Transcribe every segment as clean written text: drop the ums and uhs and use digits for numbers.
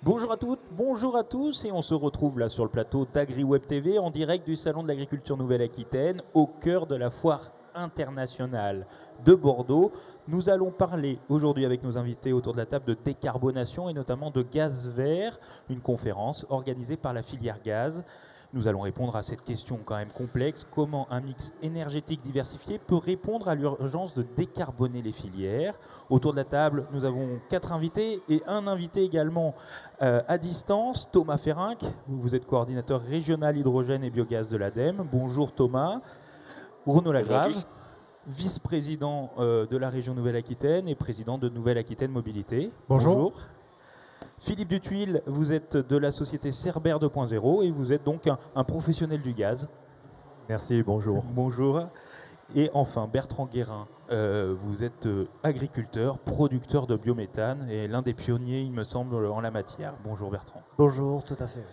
Bonjour à toutes, bonjour à tous, et on se retrouve là sur le plateau d'AgriWeb TV en direct du Salon de l'Agriculture Nouvelle-Aquitaine au cœur de la foire internationale de Bordeaux. Nous allons parler aujourd'hui avec nos invités autour de la table de décarbonation et notamment de gaz vert, une conférence organisée par la filière gaz. Nous allons répondre à cette question quand même complexe, comment un mix énergétique diversifié peut répondre à l'urgence de décarboner les filières. Autour de la table, nous avons 4 invités et un invité également à distance, Thomas Ferrinck. Vous êtes coordinateur régional hydrogène et biogaz de l'ADEME. Bonjour Thomas. Bruno Lagrave, vice-président de la région Nouvelle-Aquitaine et président de Nouvelle-Aquitaine Mobilité. Bonjour. Philippe Dutuil, vous êtes de la société Cerbère 2.0 et vous êtes donc un professionnel du gaz. Merci, bonjour. Bonjour. Et enfin, Bertrand Guérin, vous êtes agriculteur, producteur de biométhane et l'un des pionniers, il me semble, en la matière. Bonjour Bertrand. Bonjour, tout à fait.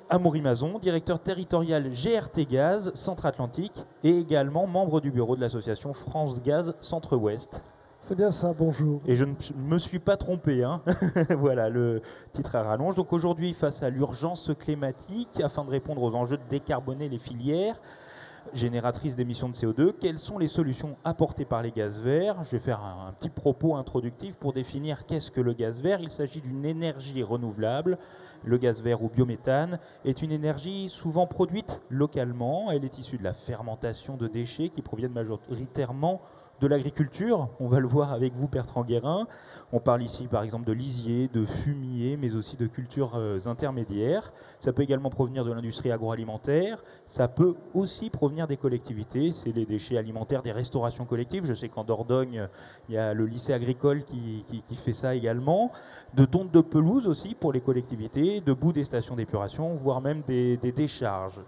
Amaury Mazon, directeur territorial GRT Gaz Centre-Atlantique et également membre du bureau de l'association France Gaz Centre-Ouest. C'est bien ça, bonjour. Et je ne me suis pas trompé, hein. Voilà, le titre à rallonge. Donc aujourd'hui, face à l'urgence climatique, afin de répondre aux enjeux de décarboner les filières génératrices d'émissions de CO2, quelles sont les solutions apportées par les gaz verts? Je vais faire un petit propos introductif pour définir qu'est-ce que le gaz vert. Il s'agit d'une énergie renouvelable. Le gaz vert ou biométhane est une énergie souvent produite localement. Elle est issue de la fermentation de déchets qui proviennent majoritairement de l'agriculture. On va le voir avec vous, Bertrand Guérin. On parle ici par exemple de lisier, de fumier, mais aussi de cultures intermédiaires. Ça peut également provenir de l'industrie agroalimentaire. Ça peut aussi provenir des collectivités. C'est les déchets alimentaires des restaurations collectives. Je sais qu'en Dordogne, il y a le lycée agricole qui fait ça également. De tonte de pelouse aussi pour les collectivités, de boue des stations d'épuration, voire même des décharges.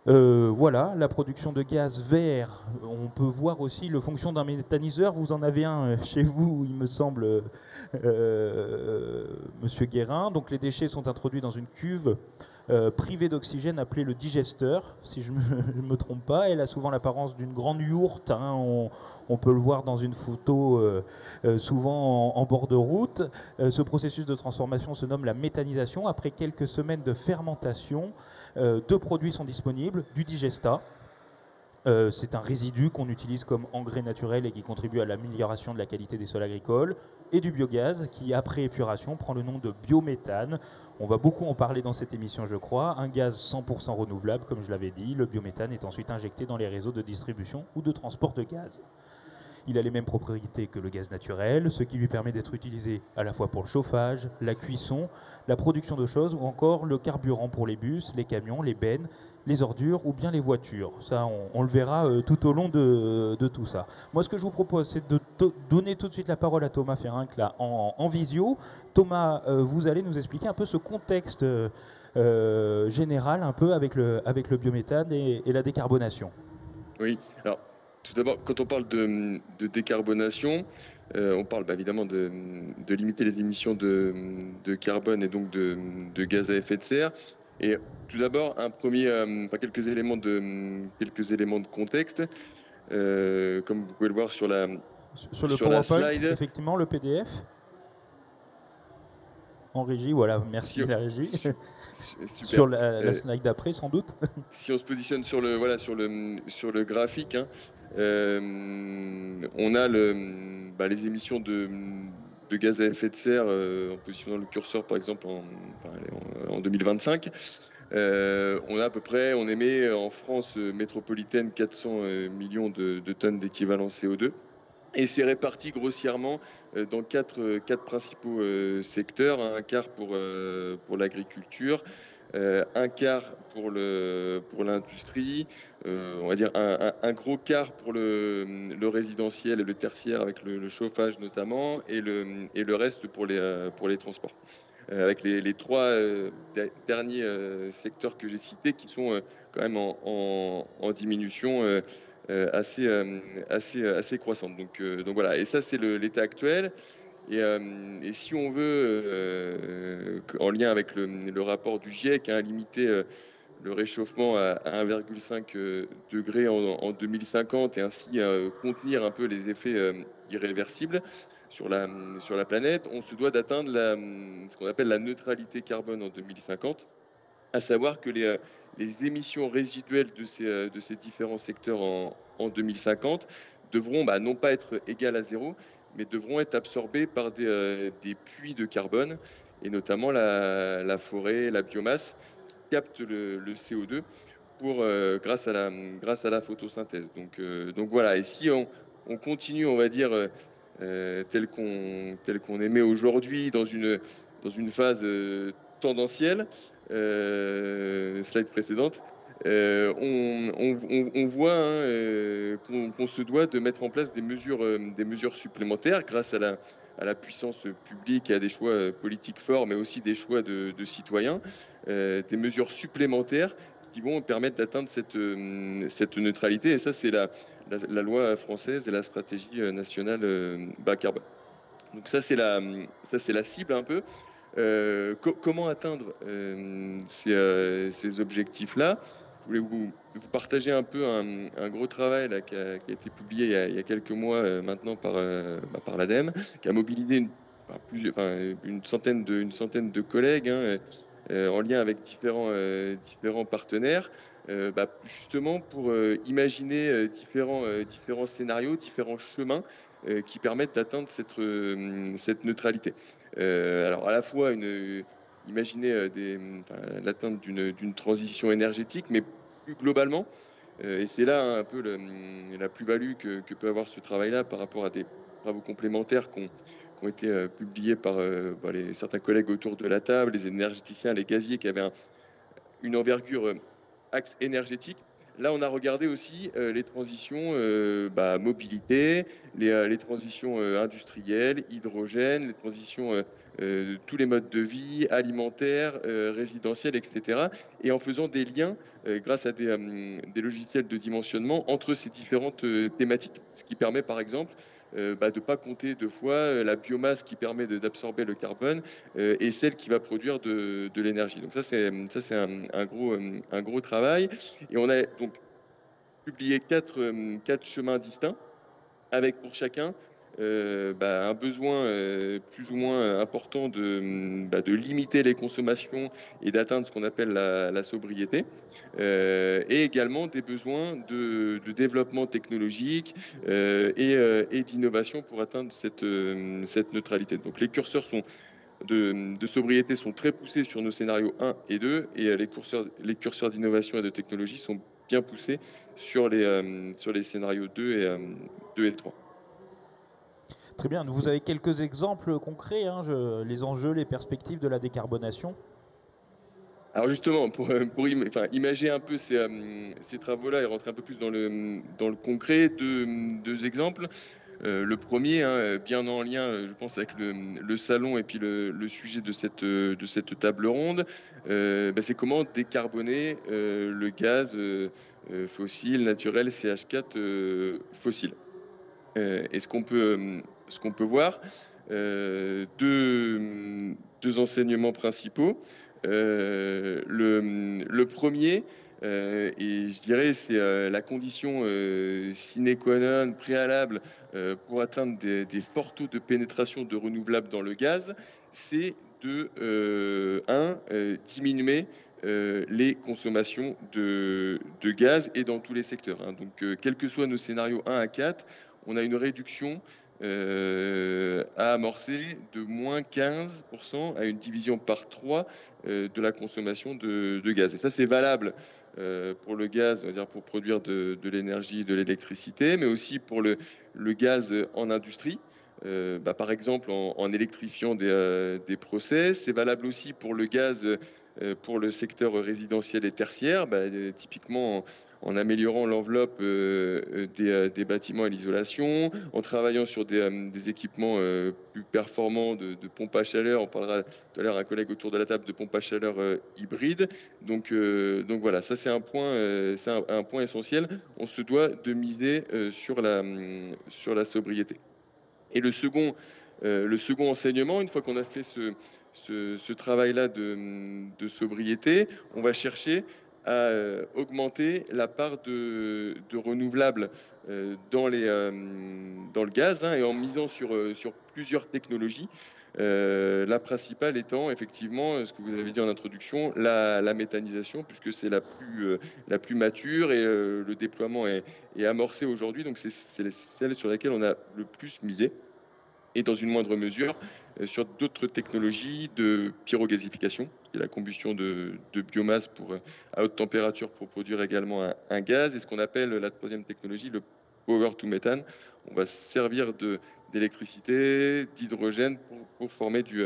Voilà, la production de gaz vert. On peut voir aussi le fonction d'un méthaniseur. Vous en avez un chez vous, il me semble, Monsieur Guérin. Donc les déchets sont introduits dans une cuve privée d'oxygène appelée le digesteur, si je ne me trompe pas. Elle a souvent l'apparence d'une grande yourte, hein. On peut le voir dans une photo souvent en bord de route. Ce processus de transformation se nomme la méthanisation. Après quelques semaines de fermentation, 2 produits sont disponibles, du digestat. C'est un résidu qu'on utilise comme engrais naturel et qui contribue à l'amélioration de la qualité des sols agricoles, et du biogaz qui, après épuration, prend le nom de biométhane. On va beaucoup en parler dans cette émission, je crois. Un gaz 100% renouvelable, comme je l'avais dit. Le biométhane est ensuite injecté dans les réseaux de distribution ou de transport de gaz. Il a les mêmes propriétés que le gaz naturel, ce qui lui permet d'être utilisé à la fois pour le chauffage, la cuisson, la production de choses ou encore le carburant pour les bus, les camions, les bennes, les ordures ou bien les voitures. Ça, on le verra tout au long de tout ça. Moi, ce que je vous propose, c'est de donner tout de suite la parole à Thomas Ferrinck là, en visio. Thomas, vous allez nous expliquer un peu ce contexte général un peu avec le biométhane et la décarbonation. Oui, alors tout d'abord, quand on parle de décarbonation, on parle évidemment de limiter les émissions de carbone et donc de gaz à effet de serre. Et tout d'abord, quelques éléments de contexte, comme vous pouvez le voir sur le PowerPoint, slide. Effectivement, le PDF. En régie, voilà, merci la régie. Sur la slide d'après, sans doute. Si on se positionne sur le graphique, hein, on a les émissions de gaz à effet de serre en positionnant le curseur par exemple en 2025. On émet en France métropolitaine 400 millions de tonnes d'équivalent CO2. Et c'est réparti grossièrement dans quatre principaux secteurs. Un quart pour l'agriculture, un quart pour l'industrie, on va dire un gros quart pour le résidentiel et le tertiaire avec le chauffage notamment, et le reste pour les transports. Avec les 3 derniers secteurs que j'ai cités qui sont quand même en diminution assez croissante. Donc voilà, et ça c'est l'état actuel. Et si on veut, en lien avec le rapport du GIEC, limiter le réchauffement à 1,5 degré en 2050 et ainsi contenir un peu les effets irréversibles, sur la planète, on se doit d'atteindre ce qu'on appelle la neutralité carbone en 2050, à savoir que les émissions résiduelles de ces différents secteurs en 2050 devront non pas être égales à zéro, mais devront être absorbées par des puits de carbone, et notamment la forêt, la biomasse, qui captent le CO2 grâce à la photosynthèse. Donc voilà, et si on continue, on va dire, tel qu'on émet aujourd'hui dans une phase tendancielle, slide précédente, on voit qu'on se doit de mettre en place des mesures supplémentaires grâce à la puissance publique et à des choix politiques forts, mais aussi des choix de citoyens, des mesures supplémentaires qui vont permettre d'atteindre cette neutralité. Et ça, c'est la loi française et la stratégie nationale bas carbone. Donc ça, c'est la cible un peu. Comment atteindre ces objectifs-là? Je voulais vous partager un peu un gros travail là, qui a été publié il y a quelques mois maintenant par l'ADEME, qui a mobilisé une centaine de collègues en lien avec différents partenaires, justement pour imaginer différents scénarios, différents chemins qui permettent d'atteindre cette neutralité. Alors à la fois imaginer l'atteinte d'une transition énergétique, mais plus globalement, et c'est là un peu la plus-value que peut avoir ce travail-là par rapport à des travaux complémentaires qui ont été publiés par certains collègues autour de la table, les énergéticiens, les gaziers, qui avaient une envergure axe énergétique. Là, on a regardé aussi les transitions mobilité, les transitions industrielles, hydrogène, les transitions tous les modes de vie, alimentaires, résidentiels, etc. Et en faisant des liens grâce à des logiciels de dimensionnement entre ces différentes thématiques. Ce qui permet, par exemple, de ne pas compter deux fois la biomasse qui permet d'absorber le carbone et celle qui va produire de l'énergie. Donc ça, c'est un gros travail. Et on a donc publié quatre chemins distincts, avec pour chacun un besoin plus ou moins important de limiter les consommations et d'atteindre ce qu'on appelle la sobriété, et également des besoins de développement technologique et d'innovation pour atteindre cette neutralité. Donc les curseurs de sobriété sont très poussés sur nos scénarios 1 et 2, et les curseurs d'innovation et de technologie sont bien poussés sur les scénarios 2 et 3. Très bien. Vous avez quelques exemples concrets, les enjeux, les perspectives de la décarbonation? Alors justement, pour imager un peu ces travaux-là et rentrer un peu plus dans le concret, deux exemples. Le premier, bien en lien, je pense, avec le salon et puis le sujet de cette table ronde, c'est comment décarboner le gaz fossile, naturel, CH4 fossile. Et ce qu'on peut voir, deux enseignements principaux. Le premier, et je dirais c'est la condition sine qua non préalable pour atteindre des forts taux de pénétration de renouvelables dans le gaz, c'est diminuer les consommations de gaz, et dans tous les secteurs. Donc, quels que soient nos scénarios 1 à 4, on a une réduction à amorcer de moins 15% à une division par 3 de la consommation de gaz. Et ça, c'est valable pour le gaz, on va dire, pour produire de l'énergie, de l'électricité, mais aussi pour le gaz en industrie. Par exemple, en électrifiant des process. C'est valable aussi pour le gaz pour le secteur résidentiel et tertiaire, typiquement en améliorant l'enveloppe des bâtiments et l'isolation, en travaillant sur des équipements plus performants de pompe à chaleur. On parlera tout à l'heure, un collègue autour de la table, de pompe à chaleur hybride. Donc voilà, ça c'est un point essentiel. On se doit de miser sur la sobriété. Et le second enseignement, une fois qu'on a fait ce travail-là de sobriété, on va chercher à augmenter la part de renouvelables dans le gaz, hein, et en misant sur plusieurs technologies. La principale étant effectivement ce que vous avez dit en introduction, la méthanisation, puisque c'est la plus mature et le déploiement est amorcé aujourd'hui. Donc c'est celle sur laquelle on a le plus misé, et dans une moindre mesure sur d'autres technologies de pyrogasification, qui est la combustion de biomasse à haute température pour produire également un gaz, et ce qu'on appelle la troisième technologie, le power to methane. On va se servir d'électricité, d'hydrogène pour former du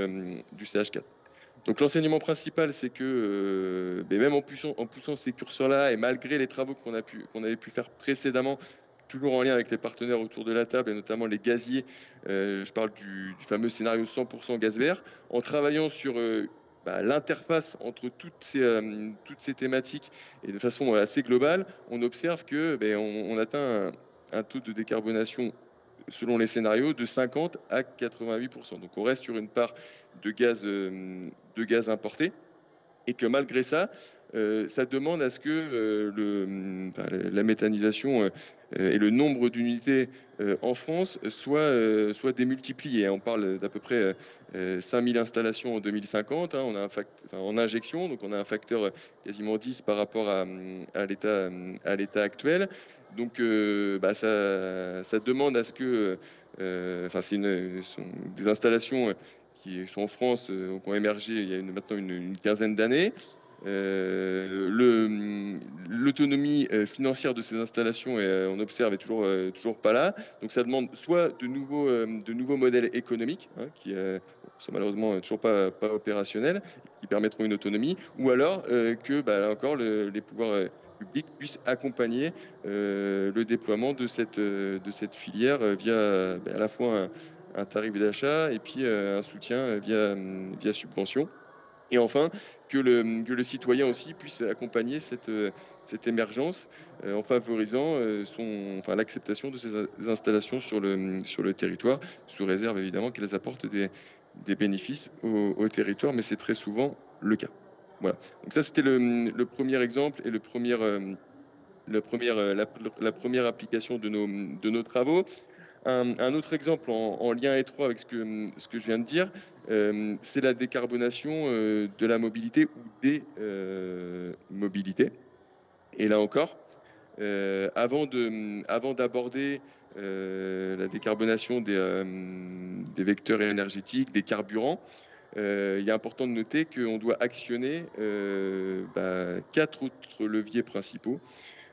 CH4. Donc l'enseignement principal, c'est que même en poussant ces curseurs-là, et malgré les travaux qu'on avait pu faire précédemment, toujours en lien avec les partenaires autour de la table, et notamment les gaziers, je parle du fameux scénario 100% gaz vert, en travaillant sur l'interface entre toutes ces thématiques, et de façon assez globale, on observe que on atteint un taux de décarbonation, selon les scénarios, de 50 à 88%. Donc on reste sur une part de gaz importé, et que malgré ça, ça demande à ce que la méthanisation et le nombre d'unités en France soit démultiplié. On parle d'à peu près 5000 installations en 2050, hein, en injection, donc on a un facteur quasiment 10 par rapport à l'état actuel. Donc ça demande à ce que... sont des installations qui sont en France, qui ont émergé il y a maintenant une quinzaine d'années. L'autonomie financière de ces installations, on observe, est toujours pas là. Donc ça demande soit de nouveaux modèles économiques, hein, qui sont malheureusement toujours pas opérationnels, qui permettront une autonomie, ou alors que là encore les pouvoirs publics puissent accompagner le déploiement de cette filière via à la fois un tarif d'achat et puis un soutien via subvention. Et enfin, que le citoyen aussi puisse accompagner cette émergence en favorisant l'acceptation de ces installations sur le territoire, sous réserve évidemment qu'elles apportent des bénéfices au territoire, mais c'est très souvent le cas. Voilà. Donc ça, c'était le premier exemple et la première application de nos travaux. Un autre exemple en lien étroit avec ce que je viens de dire, c'est la décarbonation de la mobilité ou des mobilités. Et là encore, avant d'aborder la décarbonation des vecteurs énergétiques, des carburants, il est important de noter qu'on doit actionner 4 autres leviers principaux,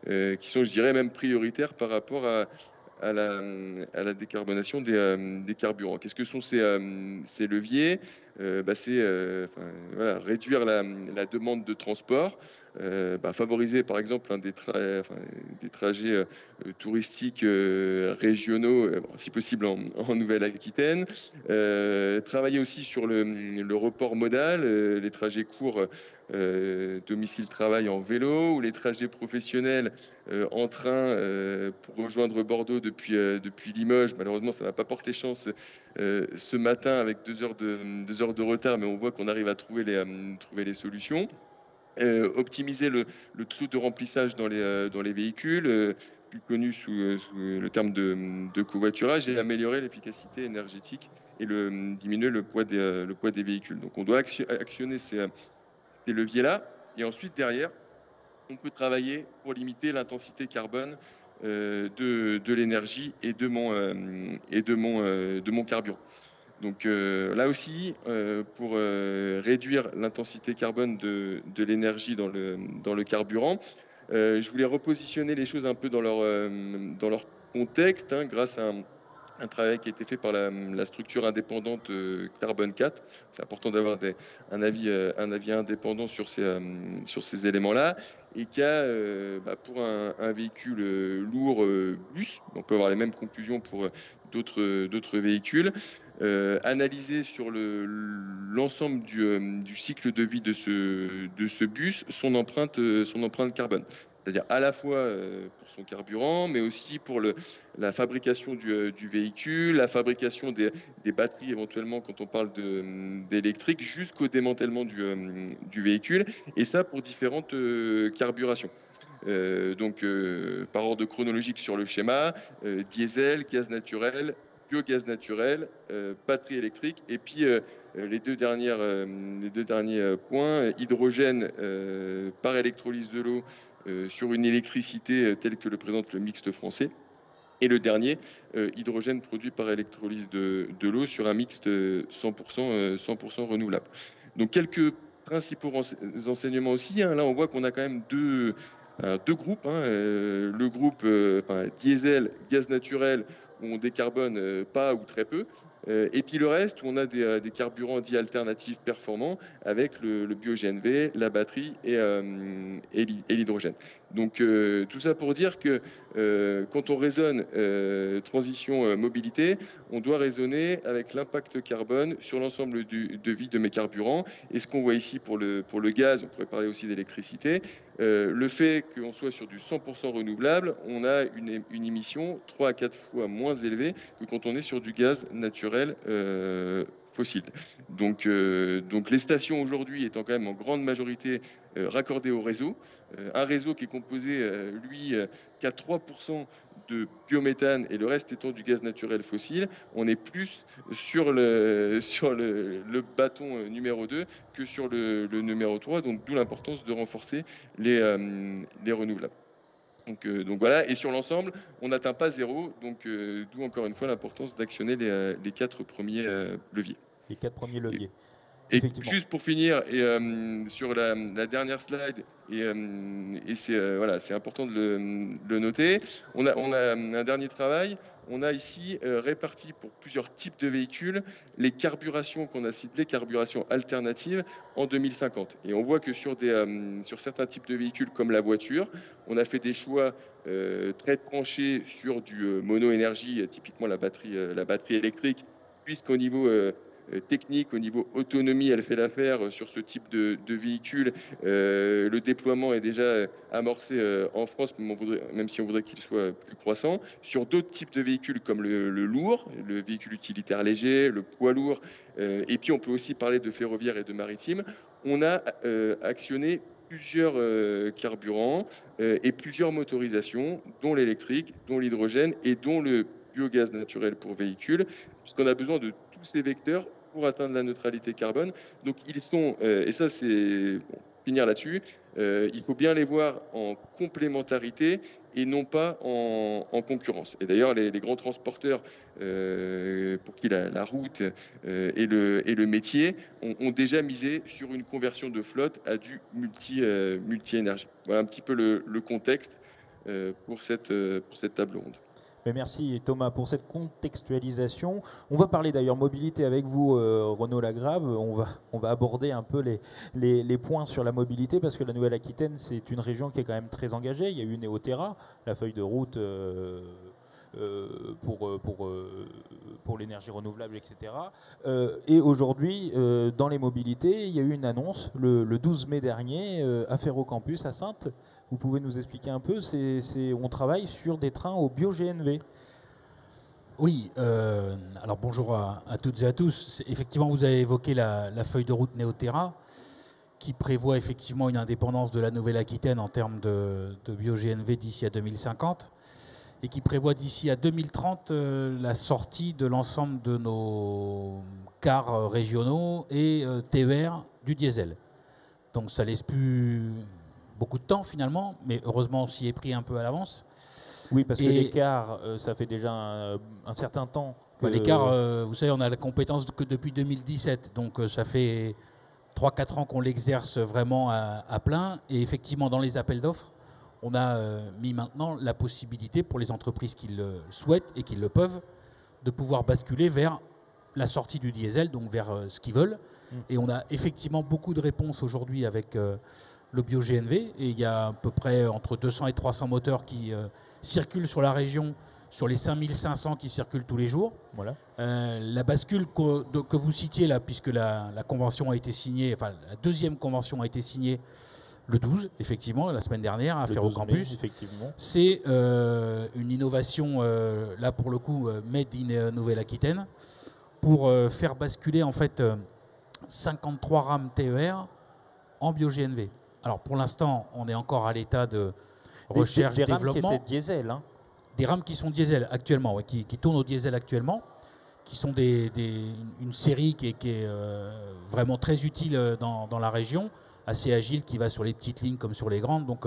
qui sont, je dirais, même prioritaires par rapport à la décarbonation des carburants. Qu'est-ce que sont ces leviers? C'est réduire la demande de transport, favoriser par exemple des trajets touristiques régionaux, si possible en Nouvelle-Aquitaine. Travailler aussi sur le report modal, les trajets courts domicile-travail en vélo, ou les trajets professionnels en train pour rejoindre Bordeaux depuis Limoges. Malheureusement, ça n'a pas porté chance ce matin avec 2 heures de retard, mais on voit qu'on arrive à trouver les solutions. Optimiser le taux de remplissage dans les véhicules, plus connu sous le terme de covoiturage, et améliorer l'efficacité énergétique et diminuer le poids des véhicules. Donc on doit actionner ces leviers-là, et ensuite derrière, on peut travailler pour limiter l'intensité carbone de l'énergie et de mon carburant. Donc là aussi, pour réduire l'intensité carbone de l'énergie dans le carburant, je voulais repositionner les choses un peu dans leur contexte, hein, grâce à un travail qui a été fait par la structure indépendante Carbone 4. C'est important d'avoir un avis indépendant sur ces éléments-là, et qui a, pour un véhicule lourd bus, on peut avoir les mêmes conclusions pour d'autres véhicules, analyser sur l'ensemble du cycle de vie de ce bus son empreinte carbone. C'est-à-dire à la fois pour son carburant, mais aussi pour la fabrication du véhicule, la fabrication des batteries éventuellement quand on parle d'électrique, jusqu'au démantèlement du véhicule, et ça pour différentes carburations. Donc par ordre chronologique sur le schéma, diesel, gaz naturel, biogaz naturel, batterie électrique, et puis les deux derniers points, hydrogène par électrolyse de l'eau sur une électricité telle que le présente le mixte français. Et le dernier, hydrogène produit par électrolyse de l'eau sur un mixte 100% renouvelable. Donc quelques principaux enseignements aussi. Hein. Là, on voit qu'on a quand même deux groupes. Hein. Le groupe diesel, gaz naturel, où on décarbone pas ou très peu. Et puis le reste, où on a des carburants dits alternatifs performants avec le bio-GNV, la batterie et l'hydrogène. Donc tout ça pour dire que quand on raisonne transition mobilité, on doit raisonner avec l'impact carbone sur l'ensemble de vie de mes carburants. Et ce qu'on voit ici pour le gaz, on pourrait parler aussi d'électricité, le fait qu'on soit sur du 100% renouvelable, on a une émission 3 à 4 fois moins élevée que quand on est sur du gaz naturel fossile. Donc les stations aujourd'hui étant quand même en grande majorité raccordées au réseau, un réseau qui est composé, qu'à 3% de biométhane et le reste étant du gaz naturel fossile, on est plus sur le bâton numéro 2 que sur le numéro 3, donc d'où l'importance de renforcer les renouvelables. Donc voilà, et sur l'ensemble, on n'atteint pas zéro, donc d'où encore une fois l'importance d'actionner les 4 premiers leviers. Les 4 premiers leviers. Et juste pour finir, sur la dernière slide, et c'est important de le noter, on a un dernier travail. On a ici réparti pour plusieurs types de véhicules les carburations qu'on a ciblées, carburations alternatives en 2050. Et on voit que sur certains types de véhicules comme la voiture, on a fait des choix très tranchés sur du mono-énergie, typiquement la batterie électrique, puisqu'au niveau technique, au niveau autonomie, elle fait l'affaire sur ce type de véhicule. Le déploiement est déjà amorcé en France, même si on voudrait qu'il soit plus croissant. Sur d'autres types de véhicules comme le lourd, le véhicule utilitaire léger, le poids lourd, et puis on peut aussi parler de ferroviaire et de maritime, on a actionné plusieurs carburants et plusieurs motorisations, dont l'électrique, dont l'hydrogène et dont le biogaz naturel pour véhicules, puisqu'on a besoin de tous ces vecteurs pour atteindre la neutralité carbone. Donc ils sont, et ça c'est, finir là-dessus, il faut bien les voir en complémentarité et non pas en concurrence. Et d'ailleurs, les grands transporteurs pour qui la route et le métier ont déjà misé sur une conversion de flotte à du multi-énergie. Voilà un petit peu le contexte pour cette table ronde. Mais merci Thomas pour cette contextualisation. On va parler d'ailleurs mobilité avec vous, Renaud Lagrave. On va aborder un peu les points sur la mobilité parce que la Nouvelle-Aquitaine, c'est une région qui est quand même très engagée. Il y a eu Néoterra, la feuille de route pour l'énergie renouvelable, etc. Et aujourd'hui, dans les mobilités, il y a eu une annonce le 12 mai dernier à Ferrocampus à Saintes. Vous pouvez nous expliquer un peu, on travaille sur des trains au bio-GNV. Oui, alors bonjour à toutes et à tous. Effectivement, vous avez évoqué la feuille de route Néoterra qui prévoit effectivement une indépendance de la Nouvelle-Aquitaine en termes de bio-GNV d'ici à 2050 et qui prévoit d'ici à 2030 la sortie de l'ensemble de nos cars régionaux et TER du diesel. Donc ça laisse plus beaucoup de temps finalement, mais heureusement on s'y est pris un peu à l'avance. Oui, parce que l'écart, ça fait déjà un certain temps. L'écart, vous savez, on a la compétence que depuis 2017, donc ça fait 3-4 ans qu'on l'exerce vraiment à plein. Et effectivement, dans les appels d'offres, on a mis maintenant la possibilité pour les entreprises qui le souhaitent et qui le peuvent, de pouvoir basculer vers la sortie du diesel, donc vers ce qu'ils veulent. Et on a effectivement beaucoup de réponses aujourd'hui avec le bio-GNV. Et il y a à peu près entre 200 et 300 moteurs qui circulent sur la région, sur les 5500 qui circulent tous les jours. Voilà. La bascule que vous citiez là, puisque la convention a été signée, enfin la deuxième convention a été signée le 12, effectivement, la semaine dernière, à Le Ferro 12 mai, Campus. effectivement. C'est une innovation, là pour le coup, made in Nouvelle-Aquitaine, pour faire basculer en fait 53 rames TER en bio-GNV. Alors pour l'instant, on est encore à l'état de recherche, des rames développement. qui étaient diesel, hein. Des rames qui sont diesel actuellement, ouais, qui tournent au diesel actuellement, qui sont une série qui est vraiment très utile dans la région, assez agile, qui va sur les petites lignes comme sur les grandes. Donc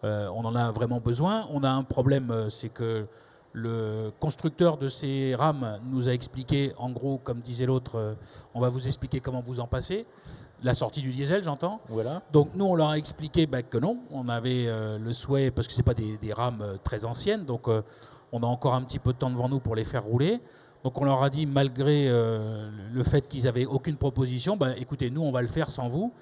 on en a vraiment besoin. On a un problème, c'est que le constructeur de ces rames nous a expliqué, en gros, comme disait l'autre, on va vous expliquer comment vous en passez. La sortie du diesel, j'entends. Voilà. Donc nous, on leur a expliqué que non. On avait le souhait, parce que ce n'est pas des rames très anciennes, donc on a encore un petit peu de temps devant nous pour les faire rouler. Donc on leur a dit, malgré le fait qu'ils n'avaient aucune proposition, écoutez, nous, on va le faire sans vous.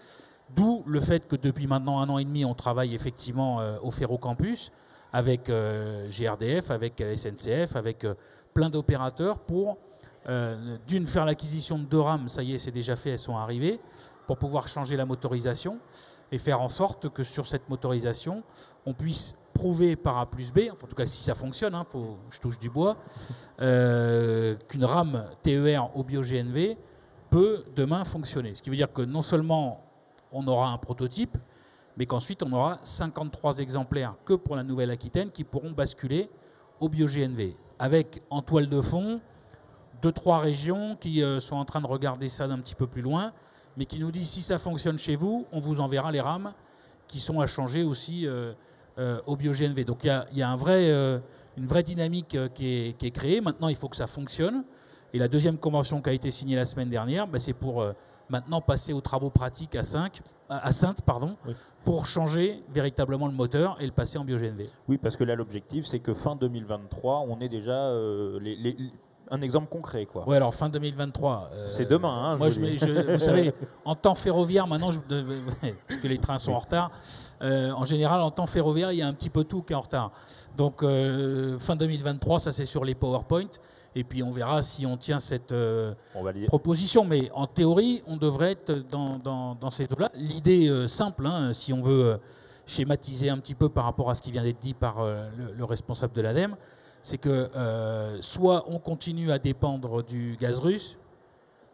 D'où le fait que depuis maintenant 1 an et demi, on travaille effectivement au Ferro Campus avec GRDF, avec la SNCF, avec plein d'opérateurs pour, d'une, faire l'acquisition de 2 rames, ça y est, c'est déjà fait, elles sont arrivées, pour pouvoir changer la motorisation et faire en sorte que sur cette motorisation, on puisse prouver par A plus B, enfin, en tout cas si ça fonctionne, je touche du bois, qu'une rame TER au bio-GNV peut demain fonctionner. Ce qui veut dire que non seulement on aura un prototype, mais qu'ensuite on aura 53 exemplaires que pour la Nouvelle-Aquitaine qui pourront basculer au bio-GNV, avec en toile de fond 2-3 régions qui sont en train de regarder ça d'un petit peu plus loin, mais qui nous disent si ça fonctionne chez vous, on vous enverra les rames qui sont à changer aussi au bio-GNV. Donc il y a une vraie dynamique qui est créée. Maintenant, il faut que ça fonctionne. Et la deuxième convention qui a été signée la semaine dernière, c'est pour maintenant passer aux travaux pratiques à Saintes, oui, pour changer véritablement le moteur et le passer en bio-GNV. Oui, parce que là, l'objectif, c'est que fin 2023, on ait déjà un exemple concret, quoi. Oui, alors fin 2023. C'est demain, hein. Moi, vous savez, en temps ferroviaire, maintenant, parce que les trains sont en retard, en général, en temps ferroviaire, il y a un petit peu tout qui est en retard. Donc, fin 2023, ça c'est sur les PowerPoint. Et puis, on verra si on tient cette proposition. Mais en théorie, on devrait être dans ces eaux-là. L'idée simple, si on veut schématiser un petit peu par rapport à ce qui vient d'être dit par le responsable de l'ADEME, c'est que soit on continue à dépendre du gaz russe,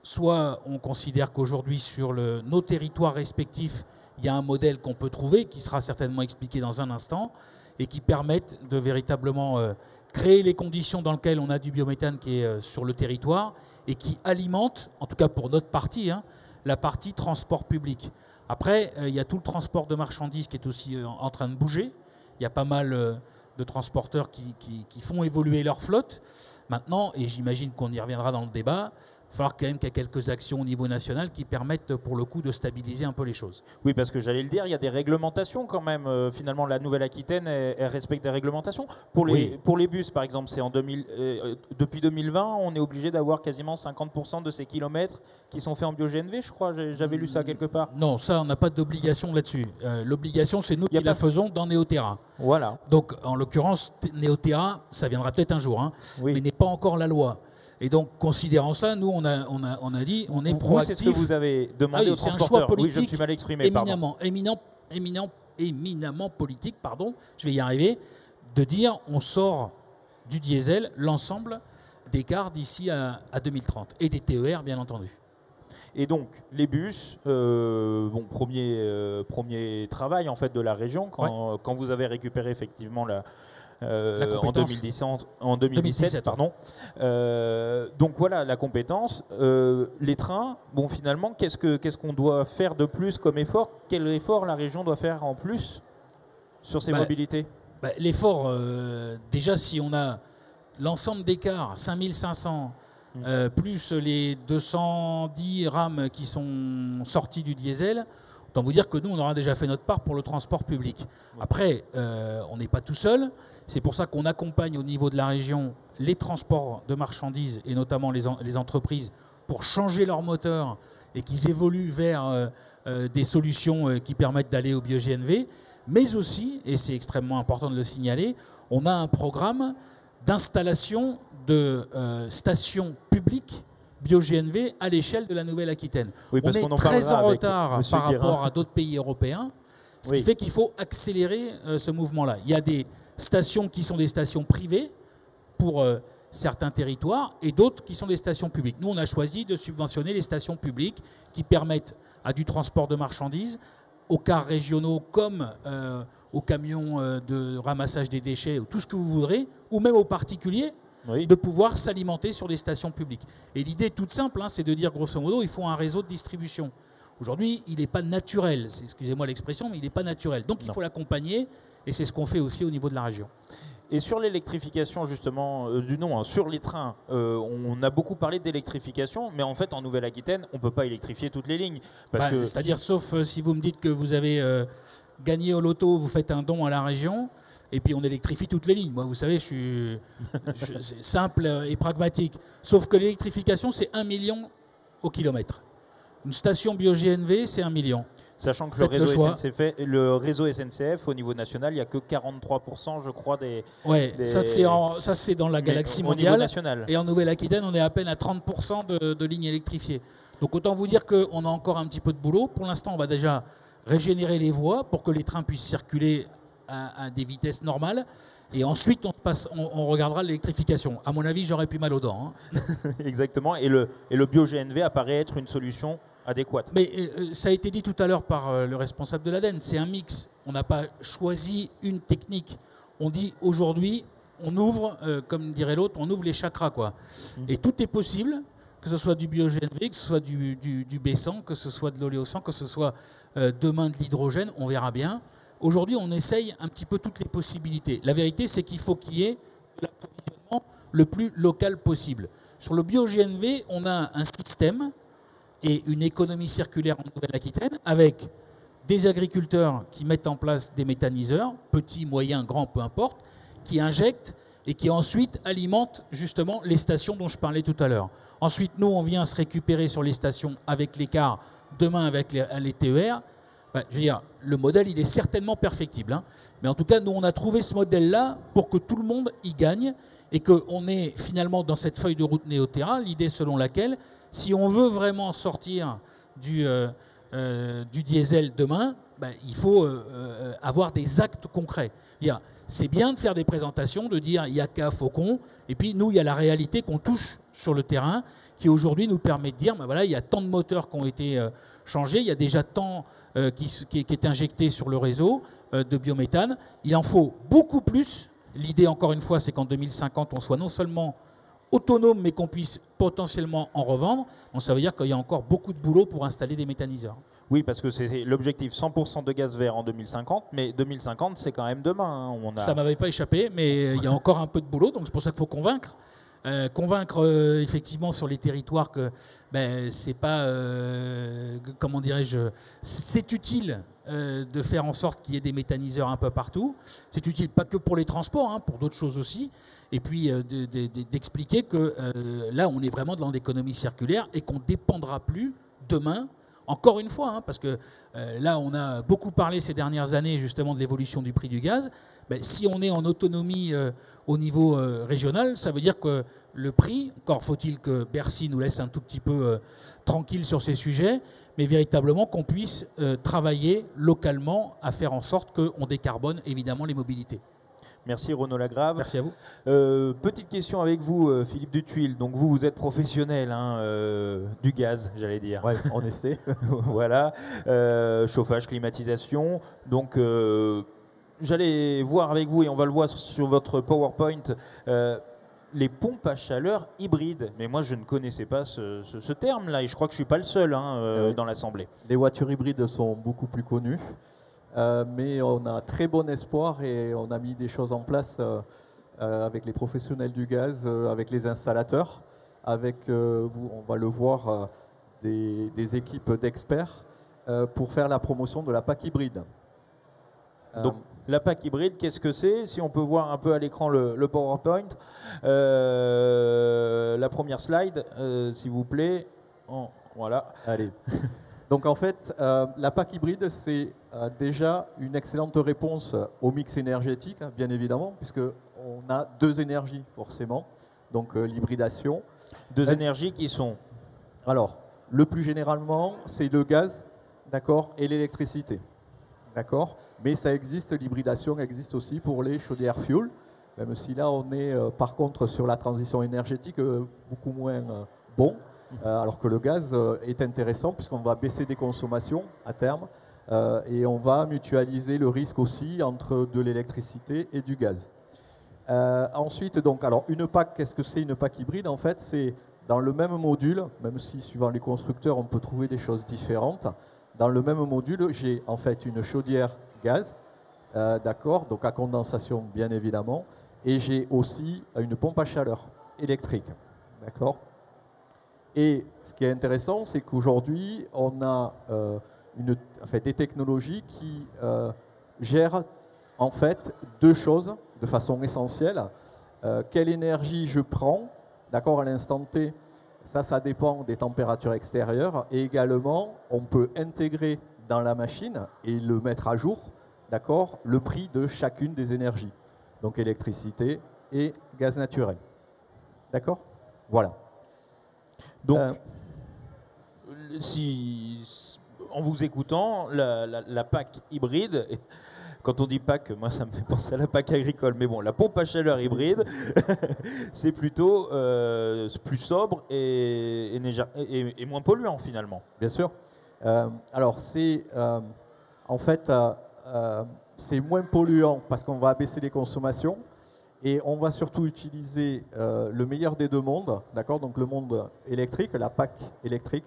soit on considère qu'aujourd'hui, sur nos territoires respectifs, il y a un modèle qu'on peut trouver, qui sera certainement expliqué dans un instant, et qui permette de véritablement créer les conditions dans lesquelles on a du biométhane qui est sur le territoire et qui alimente, en tout cas pour notre partie, la partie transport public. Après, il y a tout le transport de marchandises qui est aussi en train de bouger. Il y a pas mal de transporteurs qui font évoluer leur flotte. Maintenant, et j'imagine qu'on y reviendra dans le débat, il va falloir quand même qu'il y ait quelques actions au niveau national qui permettent pour le coup de stabiliser un peu les choses. Oui, parce que j'allais le dire, il y a des réglementations quand même. Finalement, la Nouvelle-Aquitaine, elle respecte des réglementations. Pour les bus, par exemple, c'est depuis 2020, on est obligé d'avoir quasiment 50% de ces kilomètres qui sont faits en bio-GNV, je crois. J'avais lu ça quelque part. Non, ça, on n'a pas d'obligation là-dessus. L'obligation, c'est nous qui la faisons dans Néoterra. Voilà. Donc, en l'occurrence, Néoterra, ça viendra peut-être un jour, mais n'est pas encore la loi. Et donc, considérant cela, nous, on a dit, on est proactif. C'est ce que vous avez demandé aux transporteurs. C'est un choix politique, oui, je me suis mal exprimé, éminemment politique, pardon, je vais y arriver, de dire on sort du diesel l'ensemble des gares d'ici à 2030 et des TER, bien entendu. Et donc, les bus, premier travail en fait de la région, quand vous avez récupéré effectivement en 2017, pardon. Donc voilà la compétence. Les trains, finalement, qu'est-ce qu'on doit faire de plus comme effort? Quel effort la région doit faire en plus sur ces mobilités? L'effort, déjà, si on a l'ensemble des cars, 5500, plus les 210 rames qui sont sorties du diesel, autant vous dire que nous, on aura déjà fait notre part pour le transport public. Après, on n'est pas tout seul. C'est pour ça qu'on accompagne au niveau de la région les transports de marchandises et notamment les entreprises pour changer leur moteur et qu'ils évoluent vers des solutions qui permettent d'aller au bio-GNV. Mais aussi, et c'est extrêmement important de le signaler, on a un programme d'installation de stations publiques bio-GNV à l'échelle de la Nouvelle-Aquitaine. Oui, on est très en retard par rapport à d'autres pays européens, Ce qui fait qu'il faut accélérer ce mouvement-là. Il y a des stations qui sont des stations privées pour certains territoires et d'autres qui sont des stations publiques. Nous, on a choisi de subventionner les stations publiques qui permettent à du transport de marchandises, aux cars régionaux comme aux camions de ramassage des déchets, ou tout ce que vous voudrez, ou même aux particuliers, de pouvoir s'alimenter sur les stations publiques. Et l'idée est toute simple, hein, c'est de dire grosso modo, il faut un réseau de distribution. Aujourd'hui, il n'est pas naturel, excusez-moi l'expression, mais il n'est pas naturel. Donc il faut l'accompagner, et c'est ce qu'on fait aussi au niveau de la région. Et sur l'électrification justement sur les trains, on a beaucoup parlé d'électrification, mais en fait en Nouvelle-Aquitaine, on ne peut pas électrifier toutes les lignes. C'est-à-dire, sauf si vous me dites que vous avez gagné au loto, vous faites un don à la région, et puis on électrifie toutes les lignes. Moi, vous savez, je suis simple et pragmatique. Sauf que l'électrification, c'est 1 million au kilomètre. Une station bio-GNV, c'est 1 million. Sachant que le réseau SNCF, au niveau national, il n'y a que 43%, je crois, des... Oui, ça c'est dans la galaxie mondiale. Et en Nouvelle-Aquitaine, on est à peine à 30% de lignes électrifiées. Donc autant vous dire qu'on a encore un petit peu de boulot. Pour l'instant, on va déjà régénérer les voies pour que les trains puissent circuler à des vitesses normales. Et ensuite, on regardera l'électrification. À mon avis, j'aurais plus mal aux dents. Hein. Exactement. Et le bio-GNV apparaît être une solution adéquate. Mais ça a été dit tout à l'heure par le responsable de l'ADEME, c'est un mix. On n'a pas choisi une technique. On dit aujourd'hui, on ouvre, comme dirait l'autre, on ouvre les chakras, quoi. Et tout est possible, que ce soit du bio-GNV, que ce soit du B100, que ce soit de l'oléosan, que ce soit demain de l'hydrogène, on verra bien. Aujourd'hui, on essaye un petit peu toutes les possibilités. La vérité, c'est qu'il faut qu'il y ait l'approvisionnement le plus local possible. Sur le bio-GNV, on a un système et une économie circulaire en Nouvelle-Aquitaine avec des agriculteurs qui mettent en place des méthaniseurs, petits, moyens, grands, peu importe, qui injectent et qui ensuite alimentent justement les stations dont je parlais tout à l'heure. Ensuite, nous, on vient se récupérer sur les stations avec les cars, demain avec les TER. Je veux dire, le modèle, il est certainement perfectible. Hein. Mais en tout cas, nous, on a trouvé ce modèle-là pour que tout le monde y gagne et qu'on ait finalement dans cette feuille de route Néoterra l'idée selon laquelle, si on veut vraiment sortir du diesel demain, il faut avoir des actes concrets. C'est bien de faire des présentations, de dire il y a qu'à Faucon, et puis nous, il y a la réalité qu'on touche sur le terrain qui aujourd'hui nous permet de dire il y a tant de moteurs qui ont été changés, il y a déjà tant qui est injecté sur le réseau de biométhane. Il en faut beaucoup plus. L'idée, encore une fois, c'est qu'en 2050, on soit non seulement autonome, mais qu'on puisse potentiellement en revendre. Donc ça veut dire qu'il y a encore beaucoup de boulot pour installer des méthaniseurs. Oui, parce que c'est l'objectif 100% de gaz vert en 2050, mais 2050, c'est quand même demain. Hein. Ça ne m'avait pas échappé, mais il y a encore un peu de boulot, donc c'est pour ça qu'il faut convaincre. Effectivement sur les territoires que c'est pas, comment dirais-je, c'est utile de faire en sorte qu'il y ait des méthaniseurs un peu partout. C'est utile pas que pour les transports, hein, pour d'autres choses aussi. Et puis d'expliquer que là, on est vraiment dans l'économie circulaire et qu'on ne dépendra plus demain, encore une fois, hein, parce que là, on a beaucoup parlé ces dernières années justement de l'évolution du prix du gaz. Si on est en autonomie au niveau régional, ça veut dire que le prix, encore faut-il que Bercy nous laisse un tout petit peu tranquille sur ces sujets, mais véritablement qu'on puisse travailler localement à faire en sorte qu'on décarbone évidemment les mobilités. Merci Renaud Lagrave. Merci à vous. Petite question avec vous, Philippe Dutuil. Donc vous êtes professionnel du gaz, j'allais dire. Oui, on essaie. Voilà. Chauffage, climatisation. Donc j'allais voir avec vous, et on va le voir sur votre PowerPoint, les pompes à chaleur hybrides. Mais moi, je ne connaissais pas ce terme-là, et je crois que je ne suis pas le seul dans l'Assemblée. Les voitures hybrides sont beaucoup plus connues. Mais on a très bon espoir et on a mis des choses en place avec les professionnels du gaz, avec les installateurs, avec, on va le voir, des équipes d'experts pour faire la promotion de la PAC hybride. Donc, la PAC hybride, qu'est-ce que c'est? Si on peut voir un peu à l'écran le PowerPoint. La première slide, s'il vous plaît. Voilà. Allez. Donc en fait, la PAC hybride, c'est déjà une excellente réponse au mix énergétique, hein, bien évidemment, puisqu'on a deux énergies forcément, donc l'hybridation. Deux énergies qui sont? Alors, le plus généralement, c'est le gaz, d'accord, et l'électricité. d'accord. Mais ça existe, l'hybridation existe aussi pour les chaudières fuel, même si là on est par contre sur la transition énergétique beaucoup moins bon, alors que le gaz est intéressant puisqu'on va baisser des consommations à terme et on va mutualiser le risque aussi entre de l'électricité et du gaz. Ensuite, donc, alors une PAC, qu'est-ce que c'est une PAC hybride? En fait, c'est dans le même module, même si suivant les constructeurs, on peut trouver des choses différentes. Dans le même module, j'ai en fait une chaudière gaz, d'accord, donc à condensation bien évidemment, et j'ai aussi une pompe à chaleur électrique, d'accord. Et ce qui est intéressant, c'est qu'aujourd'hui, on a des technologies qui gèrent en fait deux choses de façon essentielle. Quelle énergie je prends, d'accord, à l'instant T, ça dépend des températures extérieures. Et également, on peut intégrer dans la machine et le mettre à jour, d'accord, le prix de chacune des énergies. Donc électricité et gaz naturel. D'accord? Voilà. Donc, en vous écoutant, la PAC hybride, quand on dit PAC, moi ça me fait penser à la PAC agricole, mais bon, la pompe à chaleur hybride, c'est plutôt plus sobre et moins polluant finalement. Bien sûr. Alors c'est en fait c'est moins polluant parce qu'on va abaisser les consommations et on va surtout utiliser le meilleur des deux mondes, d'accord, donc le monde électrique, la PAC électrique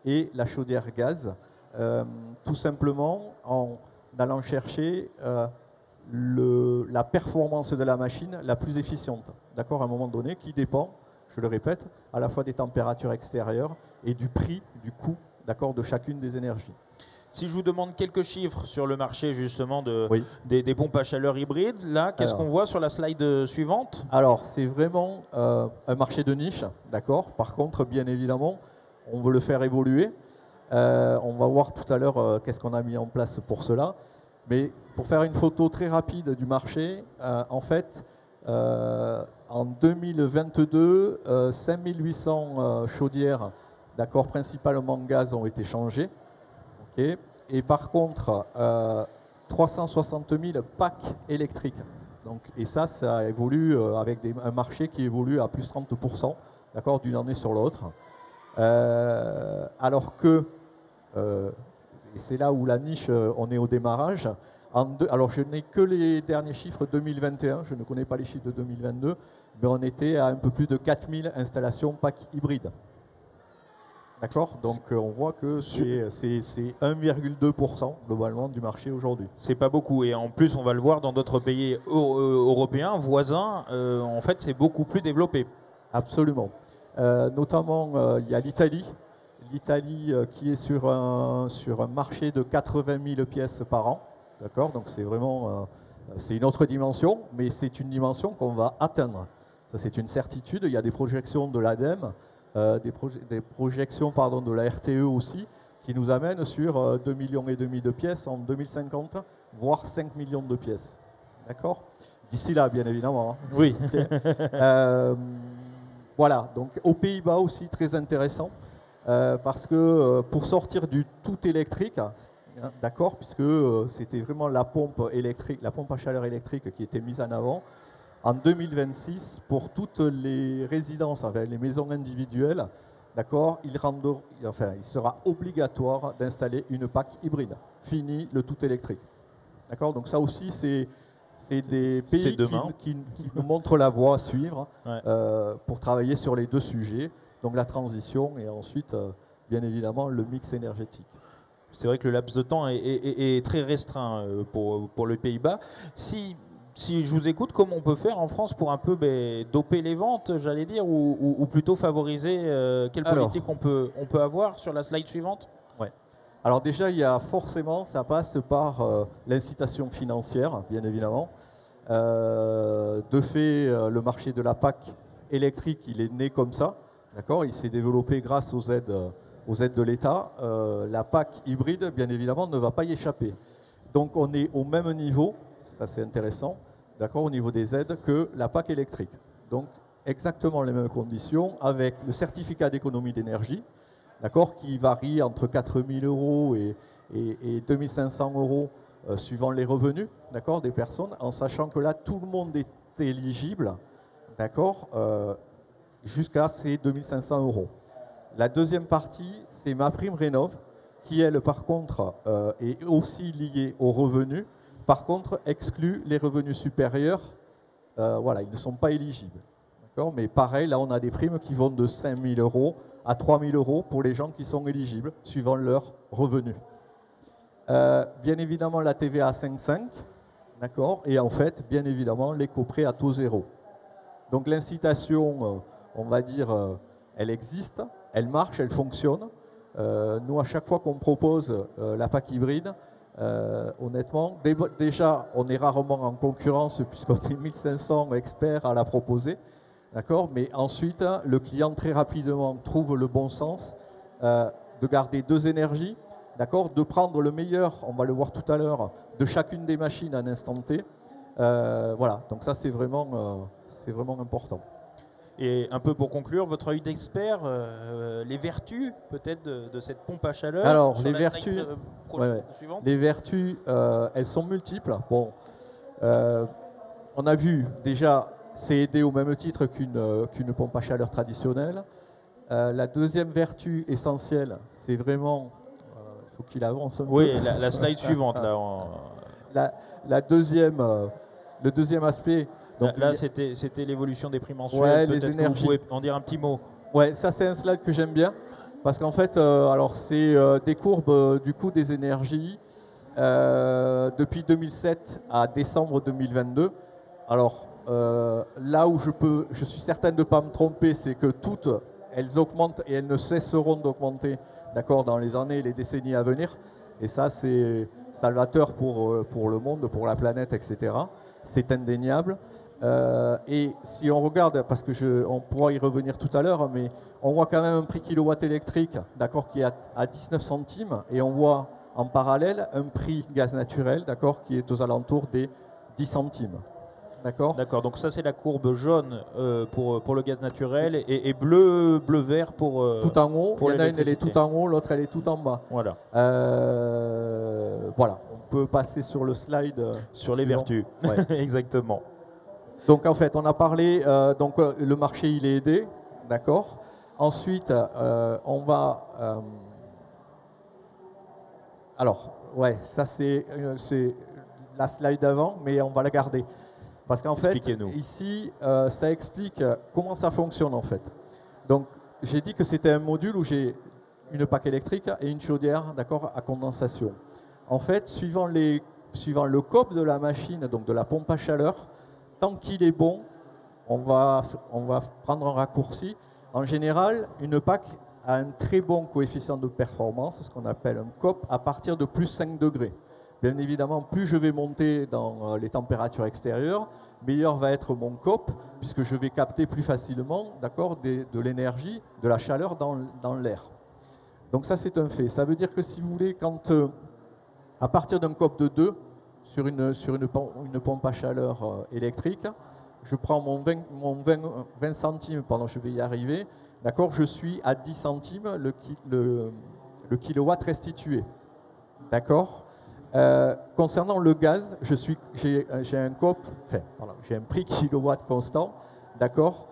et la chaudière gaz, tout simplement en allant chercher la performance de la machine la plus efficiente, d'accord, à un moment donné, qui dépend, je le répète, à la fois des températures extérieures et du prix, du coût, d'accord, de chacune des énergies. Si je vous demande quelques chiffres sur le marché justement oui. des pompes à chaleur hybrides, là, qu'est-ce qu'on voit sur la slide suivante? Alors, c'est vraiment un marché de niche, d'accord. Par contre, bien évidemment, on veut le faire évoluer. On va voir tout à l'heure qu'est-ce qu'on a mis en place pour cela. Mais pour faire une photo très rapide du marché, en fait, en 2022, 5800 chaudières, d'accord, principalement gaz, ont été changées. Et par contre, 360 000 packs électriques. Donc, et ça évolue avec un marché qui évolue à plus 30%, d'accord, d'une année sur l'autre. Alors que, et c'est là où la niche, on est au démarrage. Alors, je n'ai que les derniers chiffres 2021, je ne connais pas les chiffres de 2022, mais on était à un peu plus de 4000 installations packs hybrides. D'accord, donc on voit que c'est 1,2% globalement du marché aujourd'hui. C'est pas beaucoup et en plus on va le voir dans d'autres pays européens, voisins, en fait c'est beaucoup plus développé. Absolument. Notamment il y a l'Italie. L'Italie qui est sur un marché de 80 000 pièces par an. D'accord, donc c'est vraiment c'est une autre dimension, mais c'est une dimension qu'on va atteindre. Ça c'est une certitude, il y a des projections de l'ADEME. Des projections de la RTE aussi, qui nous amènent sur 2,5 millions de pièces en 2050, voire 5 millions de pièces. D'accord? D'ici là, bien évidemment. Hein. Oui. Okay. Voilà, donc aux Pays-Bas aussi, très intéressant, parce que pour sortir du tout électrique, hein, d'accord, puisque c'était vraiment la pompe électrique, la pompe à chaleur électrique qui était mise en avant, en 2026, pour toutes les résidences, enfin les maisons individuelles, d'accord, il sera obligatoire d'installer une PAC hybride. Fini le tout électrique. D'accord, donc ça aussi, c'est des pays qui nous montrent la voie à suivre ouais. Pour travailler sur les deux sujets, donc la transition et ensuite, bien évidemment, le mix énergétique. C'est vrai que le laps de temps est très restreint pour les Pays-Bas. Si je vous écoute, comment on peut faire en France pour un peu doper les ventes, j'allais dire, ou plutôt favoriser quelle politique on peut avoir sur la slide suivante? Ouais. Alors déjà, il y a forcément, ça passe par l'incitation financière, bien évidemment. De fait, le marché de la PAC électrique, il est né comme ça, d'accord. Il s'est développé grâce aux aides de l'État. La PAC hybride, bien évidemment, ne va pas y échapper. Donc on est au même niveau, ça c'est intéressant, d'accord, au niveau des aides que la PAC électrique. Donc exactement les mêmes conditions avec le certificat d'économie d'énergie, d'accord, qui varie entre 4 000 € et 2 500 € suivant les revenus, d'accord, des personnes, en sachant que là, tout le monde est éligible, d'accord, jusqu'à ces 2500 euros. La deuxième partie, c'est ma prime rénov', qui, elle, par contre, est aussi liée aux revenus. Par contre, exclut les revenus supérieurs. Voilà, ils ne sont pas éligibles. Mais pareil, là, on a des primes qui vont de 5 000 euros à 3 000 euros pour les gens qui sont éligibles, suivant leurs revenus. Bien évidemment, la TVA à 5,5, d'accord, et en fait, bien évidemment, l'éco-prêt à taux zéro. Donc l'incitation, on va dire, elle existe, elle marche, elle fonctionne. Nous, à chaque fois qu'on propose la PAC hybride, honnêtement, déjà, on est rarement en concurrence puisqu'on est 1500 experts à la proposer. D'accord, mais ensuite, le client très rapidement trouve le bon sens de garder deux énergies, d'accord, de prendre le meilleur, on va le voir tout à l'heure, de chacune des machines à un instant T. Voilà, donc ça c'est vraiment important. Et un peu pour conclure, votre œil d'expert, les vertus peut-être de cette pompe à chaleur. Alors, les vertus, les vertus, elles sont multiples. Bon, on a vu déjà, c'est aidé au même titre qu'une pompe à chaleur traditionnelle. La deuxième vertu essentielle, c'est vraiment, il faut qu'il avance un peu. Oui, la slide suivante. Là, le deuxième aspect. Donc, là c'était l'évolution des prix mensuels. Ouais, peut-être les énergies. que vous pouvez en dire un petit mot. Ouais, ça c'est un slide que j'aime bien parce qu'en fait, alors c'est des courbes du coût des énergies depuis 2007 à décembre 2022. Alors là où je suis certain de ne pas me tromper, c'est que toutes elles augmentent et elles ne cesseront d'augmenter, d'accord, dans les années et les décennies à venir. Et ça c'est salvateur pour le monde, pour la planète, etc. C'est indéniable. Et si on regarde, parce que on pourra y revenir tout à l'heure, mais on voit quand même un prix kilowatt électrique, d'accord, qui est à 19 centimes, et on voit en parallèle un prix gaz naturel, d'accord, qui est aux alentours des 10 centimes. D'accord. D'accord, donc ça c'est la courbe jaune pour le gaz naturel et bleu-vert pour tout en haut. Pour il y en a une, elle est tout en haut, l'autre elle est tout en bas. Voilà. Voilà, on peut passer sur le slide. Sur les vertus, ouais. Exactement. Donc en fait, on a parlé, le marché il est aidé, d'accord. Ensuite, on va... alors, ouais, ça c'est la slide d'avant, mais on va la garder. Parce qu'en fait, ici, ça explique comment ça fonctionne en fait. Donc, j'ai dit que c'était un module où j'ai une PAC électrique et une chaudière, d'accord, à condensation. En fait, suivant le COP de la machine, donc de la pompe à chaleur, tant qu'il est bon, on va prendre un raccourci. En général, une PAC a un très bon coefficient de performance, ce qu'on appelle un COP, à partir de plus 5 degrés. Bien évidemment, plus je vais monter dans les températures extérieures, meilleur va être mon COP, puisque je vais capter plus facilement, d'accord, de l'énergie, de la chaleur dans l'air. Donc ça, c'est un fait. Ça veut dire que si vous voulez, à partir d'un COP de 2, sur une pompe à chaleur électrique, je prends mon 20 centimes, pardon, je vais y arriver, d'accord, je suis à 10 centimes le kilowatt restitué. D'accord. Concernant le gaz, j'ai un COP, j'ai un prix kilowatt constant, d'accord,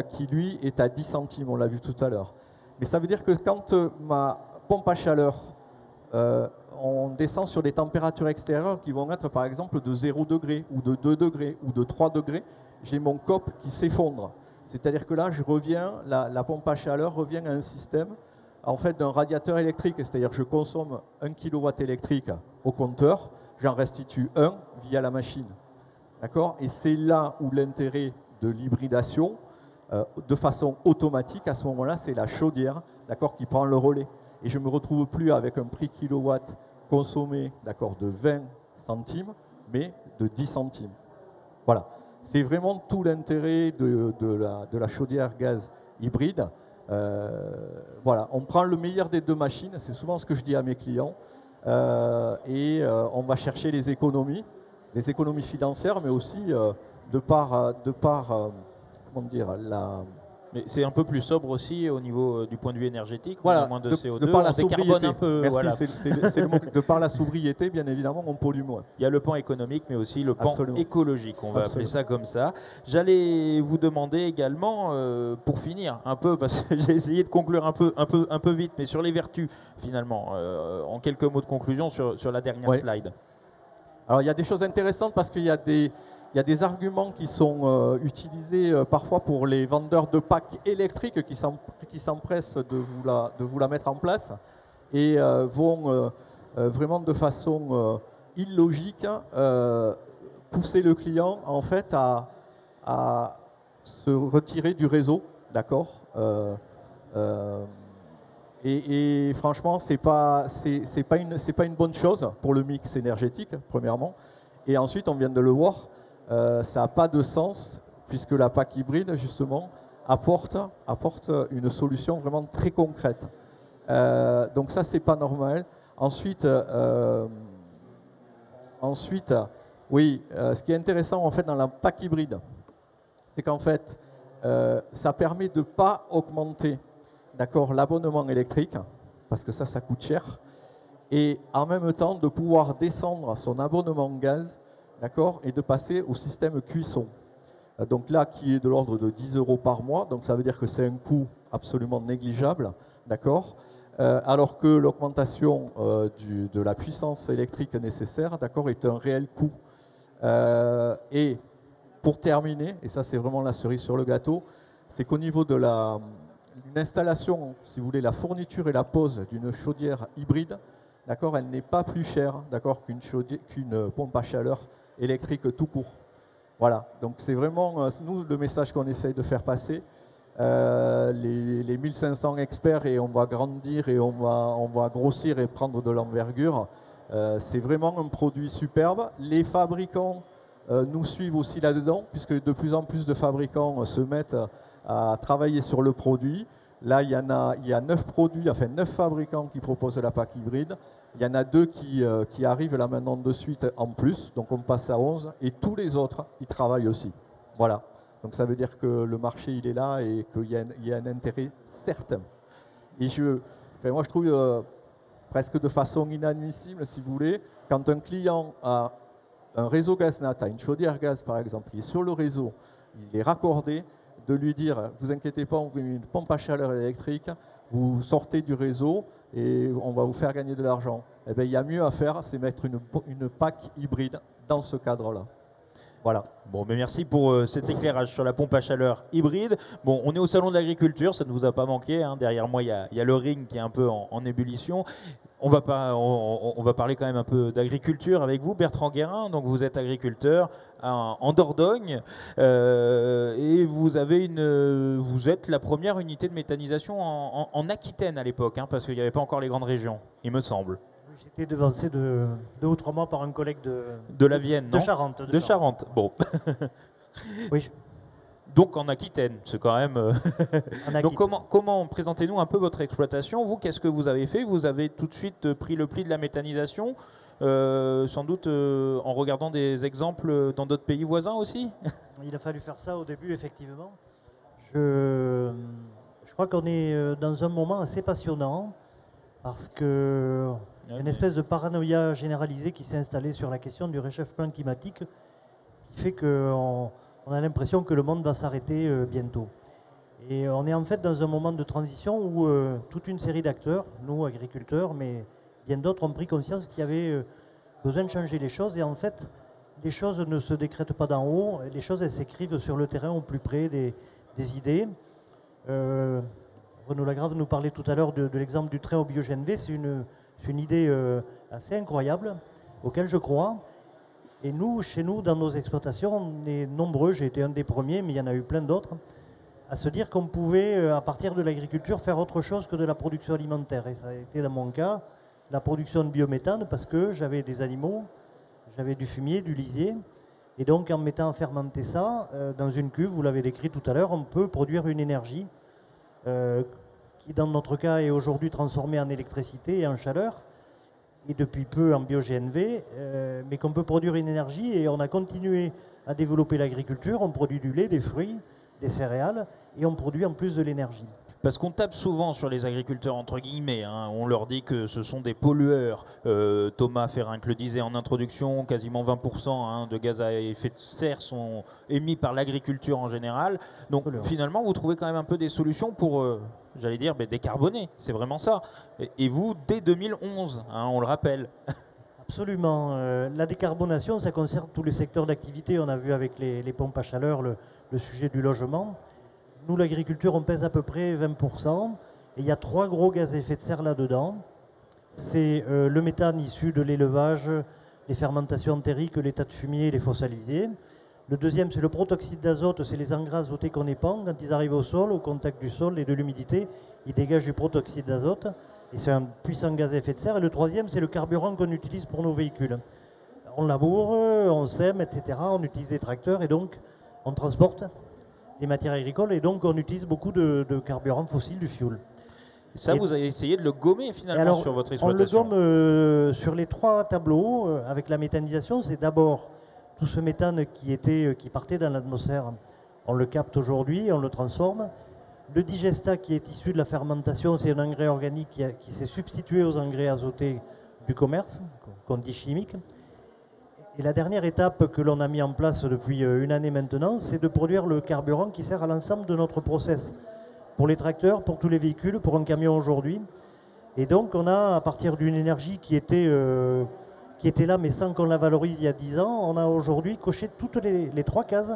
qui lui est à 10 centimes, on l'a vu tout à l'heure. Mais ça veut dire que quand ma pompe à chaleur, on descend sur des températures extérieures qui vont être par exemple de 0 degré ou de 2 degrés ou de 3 degrés, j'ai mon COP qui s'effondre. C'est-à-dire que là, la pompe à chaleur revient à un système en fait d'un radiateur électrique, c'est-à-dire que je consomme 1 kW électrique au compteur, j'en restitue 1 via la machine. D'accord. Et c'est là où l'intérêt de l'hybridation, de façon automatique, à ce moment-là, c'est la chaudière, d'accord, qui prend le relais. Et je ne me retrouve plus avec un prix kilowatt consommé, d'accord, de 20 centimes, mais de 10 centimes. Voilà. C'est vraiment tout l'intérêt de la chaudière gaz hybride. Voilà, on prend le meilleur des deux machines, c'est souvent ce que je dis à mes clients, et on va chercher les économies financières, mais aussi de par comment dire, Mais c'est un peu plus sobre aussi au niveau du point de vue énergétique, Voilà, on a moins de CO2, de par la on décarbone sobriété. un peu. Merci, Voilà. c'est le mot. De par la sobriété, bien évidemment, on pollue moins. Il y a le pan économique, mais aussi le pan Absolument. écologique, on va appeler Absolument. ça comme ça. J'allais vous demander également, pour finir un peu, parce que j'ai essayé de conclure un peu vite, mais sur les vertus finalement, en quelques mots de conclusion sur la dernière slide. Alors il y a des choses intéressantes parce qu'il y a des arguments qui sont utilisés parfois pour les vendeurs de packs électriques qui s'empressent de vous la mettre en place et vont vraiment de façon illogique pousser le client en fait à se retirer du réseau, d'accord et franchement, c'est pas une bonne chose pour le mix énergétique, premièrement. Et ensuite, on vient de le voir, ça n'a pas de sens puisque la PAC hybride, justement, apporte une solution vraiment très concrète. Donc ça, c'est pas normal. Ensuite, oui, ce qui est intéressant en fait dans la PAC hybride, c'est qu'en fait, ça permet de ne pas augmenter l'abonnement électrique, parce que ça coûte cher, et en même temps de pouvoir descendre son abonnement gaz, et de passer au système cuisson. Donc là, qui est de l'ordre de 10 € par mois, donc ça veut dire que c'est un coût absolument négligeable, alors que l'augmentation de la puissance électrique nécessaire, est un réel coût. Et pour terminer, et ça c'est vraiment la cerise sur le gâteau, c'est qu'au niveau de l'installation, si vous voulez, la fourniture et la pose d'une chaudière hybride, elle n'est pas plus chère qu'une pompe à chaleur électrique tout court. Voilà, donc c'est vraiment nous le message qu'on essaye de faire passer. Les 1500 experts, et on va grandir et on va grossir et prendre de l'envergure. C'est vraiment un produit superbe. Les fabricants nous suivent aussi là-dedans, puisque de plus en plus de fabricants se mettent à travailler sur le produit. Là, il y a 9 produits, enfin 9 fabricants qui proposent la PAC hybride. Il y en a 2 qui arrivent là maintenant de suite en plus, donc on passe à 11, et tous les autres, ils travaillent aussi. Voilà, donc ça veut dire que le marché, il est là et qu'il y a un intérêt certain. Et moi, je trouve presque de façon inadmissible, si vous voulez, quand un client a un réseau GazNat, a une chaudière gaz par exemple, il est sur le réseau, il est raccordé, de lui dire, vous inquiétez pas, on vous met une pompe à chaleur électrique, vous sortez du réseau et on va vous faire gagner de l'argent. Eh bien, il y a mieux à faire, c'est mettre une PAC hybride dans ce cadre-là. Voilà. Bon, mais merci pour cet éclairage sur la pompe à chaleur hybride. Bon, on est au salon de l'agriculture, ça ne vous a pas manqué. Hein. Derrière moi, il y a le ring qui est un peu en ébullition. On va parler quand même un peu d'agriculture avec vous, Bertrand Guérin. Donc, vous êtes agriculteur en Dordogne et vous êtes la première unité de méthanisation en Aquitaine à l'époque, hein, parce qu'il n'y avait pas encore les grandes régions, il me semble. J'étais devancé de 2 ou 3 mois par un collègue de la Vienne, non ? De Charente. De Charente, bon. Oui. Donc en Aquitaine, c'est quand même... Donc comment présentez-nous un peu votre exploitation. Vous, qu'est-ce que vous avez fait ? Vous avez tout de suite pris le pli de la méthanisation, sans doute en regardant des exemples dans d'autres pays voisins aussi ? Il a fallu faire ça au début, effectivement. Je crois qu'on est dans un moment assez passionnant, parce que... Il y a une espèce de paranoïa généralisée qui s'est installée sur la question du réchauffement climatique, qui fait qu'on a l'impression que le monde va s'arrêter bientôt. Et on est en fait dans un moment de transition où toute une série d'acteurs, nous agriculteurs, mais bien d'autres, ont pris conscience qu'il y avait besoin de changer les choses. Et en fait, les choses ne se décrètent pas d'en haut, les choses elles s'écrivent sur le terrain au plus près des idées. Renaud Lagrave nous parlait tout à l'heure de l'exemple du train au bio-GNV. C'est une idée assez incroyable, auquel je crois. Et nous, chez nous, dans nos exploitations, on est nombreux, j'ai été un des premiers, mais il y en a eu plein d'autres, à se dire qu'on pouvait, à partir de l'agriculture, faire autre chose que de la production alimentaire. Et ça a été, dans mon cas, la production de biométhane, parce que j'avais des animaux, j'avais du fumier, du lisier. Et donc, en mettant fermenter ça, dans une cuve, vous l'avez décrit tout à l'heure, on peut produire une énergie qui dans notre cas est aujourd'hui transformé en électricité et en chaleur, et depuis peu en bio-GNV, mais qu'on peut produire une énergie, et on a continué à développer l'agriculture, on produit du lait, des fruits, des céréales et on produit en plus de l'énergie. Parce qu'on tape souvent sur les agriculteurs, entre guillemets, hein. On leur dit que ce sont des pollueurs. Thomas Ferrinck le disait en introduction, quasiment 20% hein, de gaz à effet de serre sont émis par l'agriculture en général. Donc finalement, vous trouvez quand même un peu des solutions pour, j'allais dire, décarboner. C'est vraiment ça. Et vous, dès 2011, hein, on le rappelle. Absolument. La décarbonation, ça concerne tous les secteurs d'activité. On a vu avec les pompes à chaleur le sujet du logement. Nous, l'agriculture, on pèse à peu près 20%. Et il y a 3 gros gaz à effet de serre là-dedans. C'est le méthane issu de l'élevage, les fermentations entériques, les tas de fumier, les fossilisés. Le deuxième, c'est le protoxyde d'azote, c'est les engrais azotés qu'on épand. Quand ils arrivent au sol, au contact du sol et de l'humidité, ils dégagent du protoxyde d'azote. Et c'est un puissant gaz à effet de serre. Et le troisième, c'est le carburant qu'on utilise pour nos véhicules. On laboure, on sème, etc. On utilise des tracteurs et donc on transporte les matières agricoles et donc on utilise beaucoup de carburant fossile, du fioul. Ça, vous avez essayé de le gommer finalement sur votre exploitation. On le gomme sur les 3 tableaux avec la méthanisation. C'est d'abord tout ce méthane qui partait dans l'atmosphère. On le capte aujourd'hui, on le transforme. Le digestat qui est issu de la fermentation, c'est un engrais organique qui s'est substitué aux engrais azotés du commerce, qu'on dit chimiques. Et la dernière étape que l'on a mis en place depuis une année maintenant, c'est de produire le carburant qui sert à l'ensemble de notre process. Pour les tracteurs, pour tous les véhicules, pour un camion aujourd'hui. Et donc on a, à partir d'une énergie qui était là, mais sans qu'on la valorise il y a 10 ans, on a aujourd'hui coché toutes les 3 cases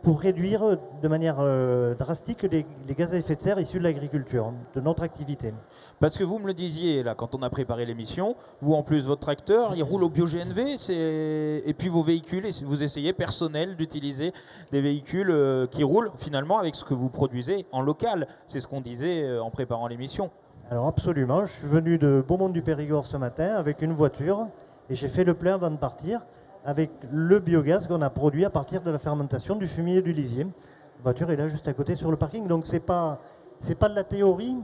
pour réduire de manière drastique les gaz à effet de serre issus de l'agriculture, de notre activité. Parce que vous me le disiez, là, quand on a préparé l'émission, vous en plus, votre tracteur, il roule au bio-GNV, et puis vos véhicules, et vous essayez personnel d'utiliser des véhicules qui roulent finalement avec ce que vous produisez en local. C'est ce qu'on disait en préparant l'émission. Alors absolument, je suis venu de Beaumont-du-Périgord ce matin avec une voiture et j'ai fait le plein avant de partir avec le biogaz qu'on a produit à partir de la fermentation du fumier et du lisier. La voiture est là juste à côté sur le parking, donc c'est pas de la théorie,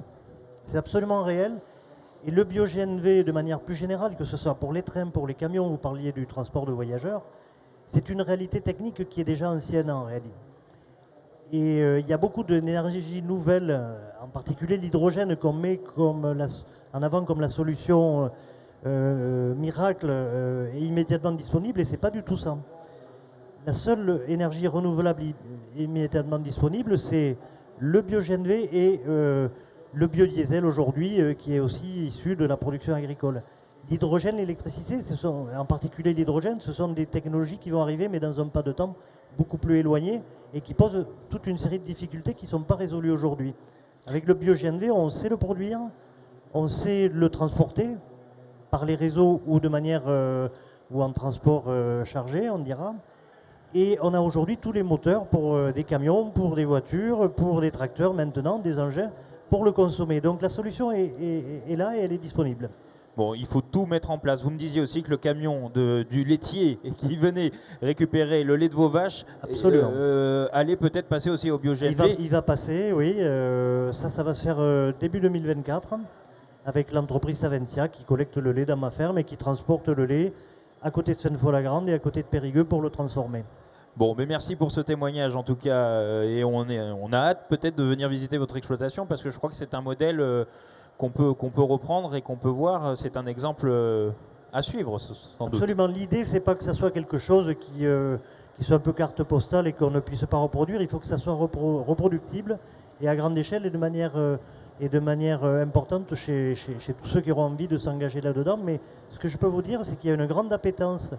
c'est absolument réel. Et le bio-GNV, de manière plus générale, que ce soit pour les trains, pour les camions, vous parliez du transport de voyageurs, c'est une réalité technique qui est déjà ancienne en réalité. Et il y a beaucoup d'énergies nouvelles, en particulier l'hydrogène qu'on met en avant comme la solution miracle est immédiatement disponible, et ce n'est pas du tout ça. La seule énergie renouvelable immédiatement disponible, c'est le bio-GNV et le biodiesel aujourd'hui, qui est aussi issu de la production agricole. L'hydrogène, l'électricité, en particulier l'hydrogène, ce sont des technologies qui vont arriver, mais dans un pas de temps beaucoup plus éloigné, et qui posent toute une série de difficultés qui ne sont pas résolues aujourd'hui. Avec le bio-GNV, on sait le produire, on sait le transporter par les réseaux ou de manière ou en transport chargé, on dira. Et on a aujourd'hui tous les moteurs pour des camions, pour des voitures, pour des tracteurs maintenant, des engins, pour le consommer. Donc la solution est là et elle est disponible. Bon, il faut tout mettre en place. Vous me disiez aussi que le camion du laitier qui venait récupérer le lait de vos vaches allait peut-être passer aussi au bio-GNV. Il va passer, oui. Ça va se faire début 2024 avec l'entreprise Savencia qui collecte le lait dans ma ferme et qui transporte le lait à côté de Sainte-Foy-la-Grande et à côté de Périgueux pour le transformer. Bon, mais merci pour ce témoignage en tout cas. Et on a hâte peut-être de venir visiter votre exploitation parce que je crois que c'est un modèle qu'on peut reprendre et qu'on peut voir. C'est un exemple à suivre, sans doute. Absolument. L'idée, c'est pas que ça soit quelque chose qui soit un peu carte postale et qu'on ne puisse pas reproduire. Il faut que ça soit reproductible et à grande échelle et de manière importante chez tous ceux qui auront envie de s'engager là-dedans. Mais ce que je peux vous dire, c'est qu'il y a une grande appétence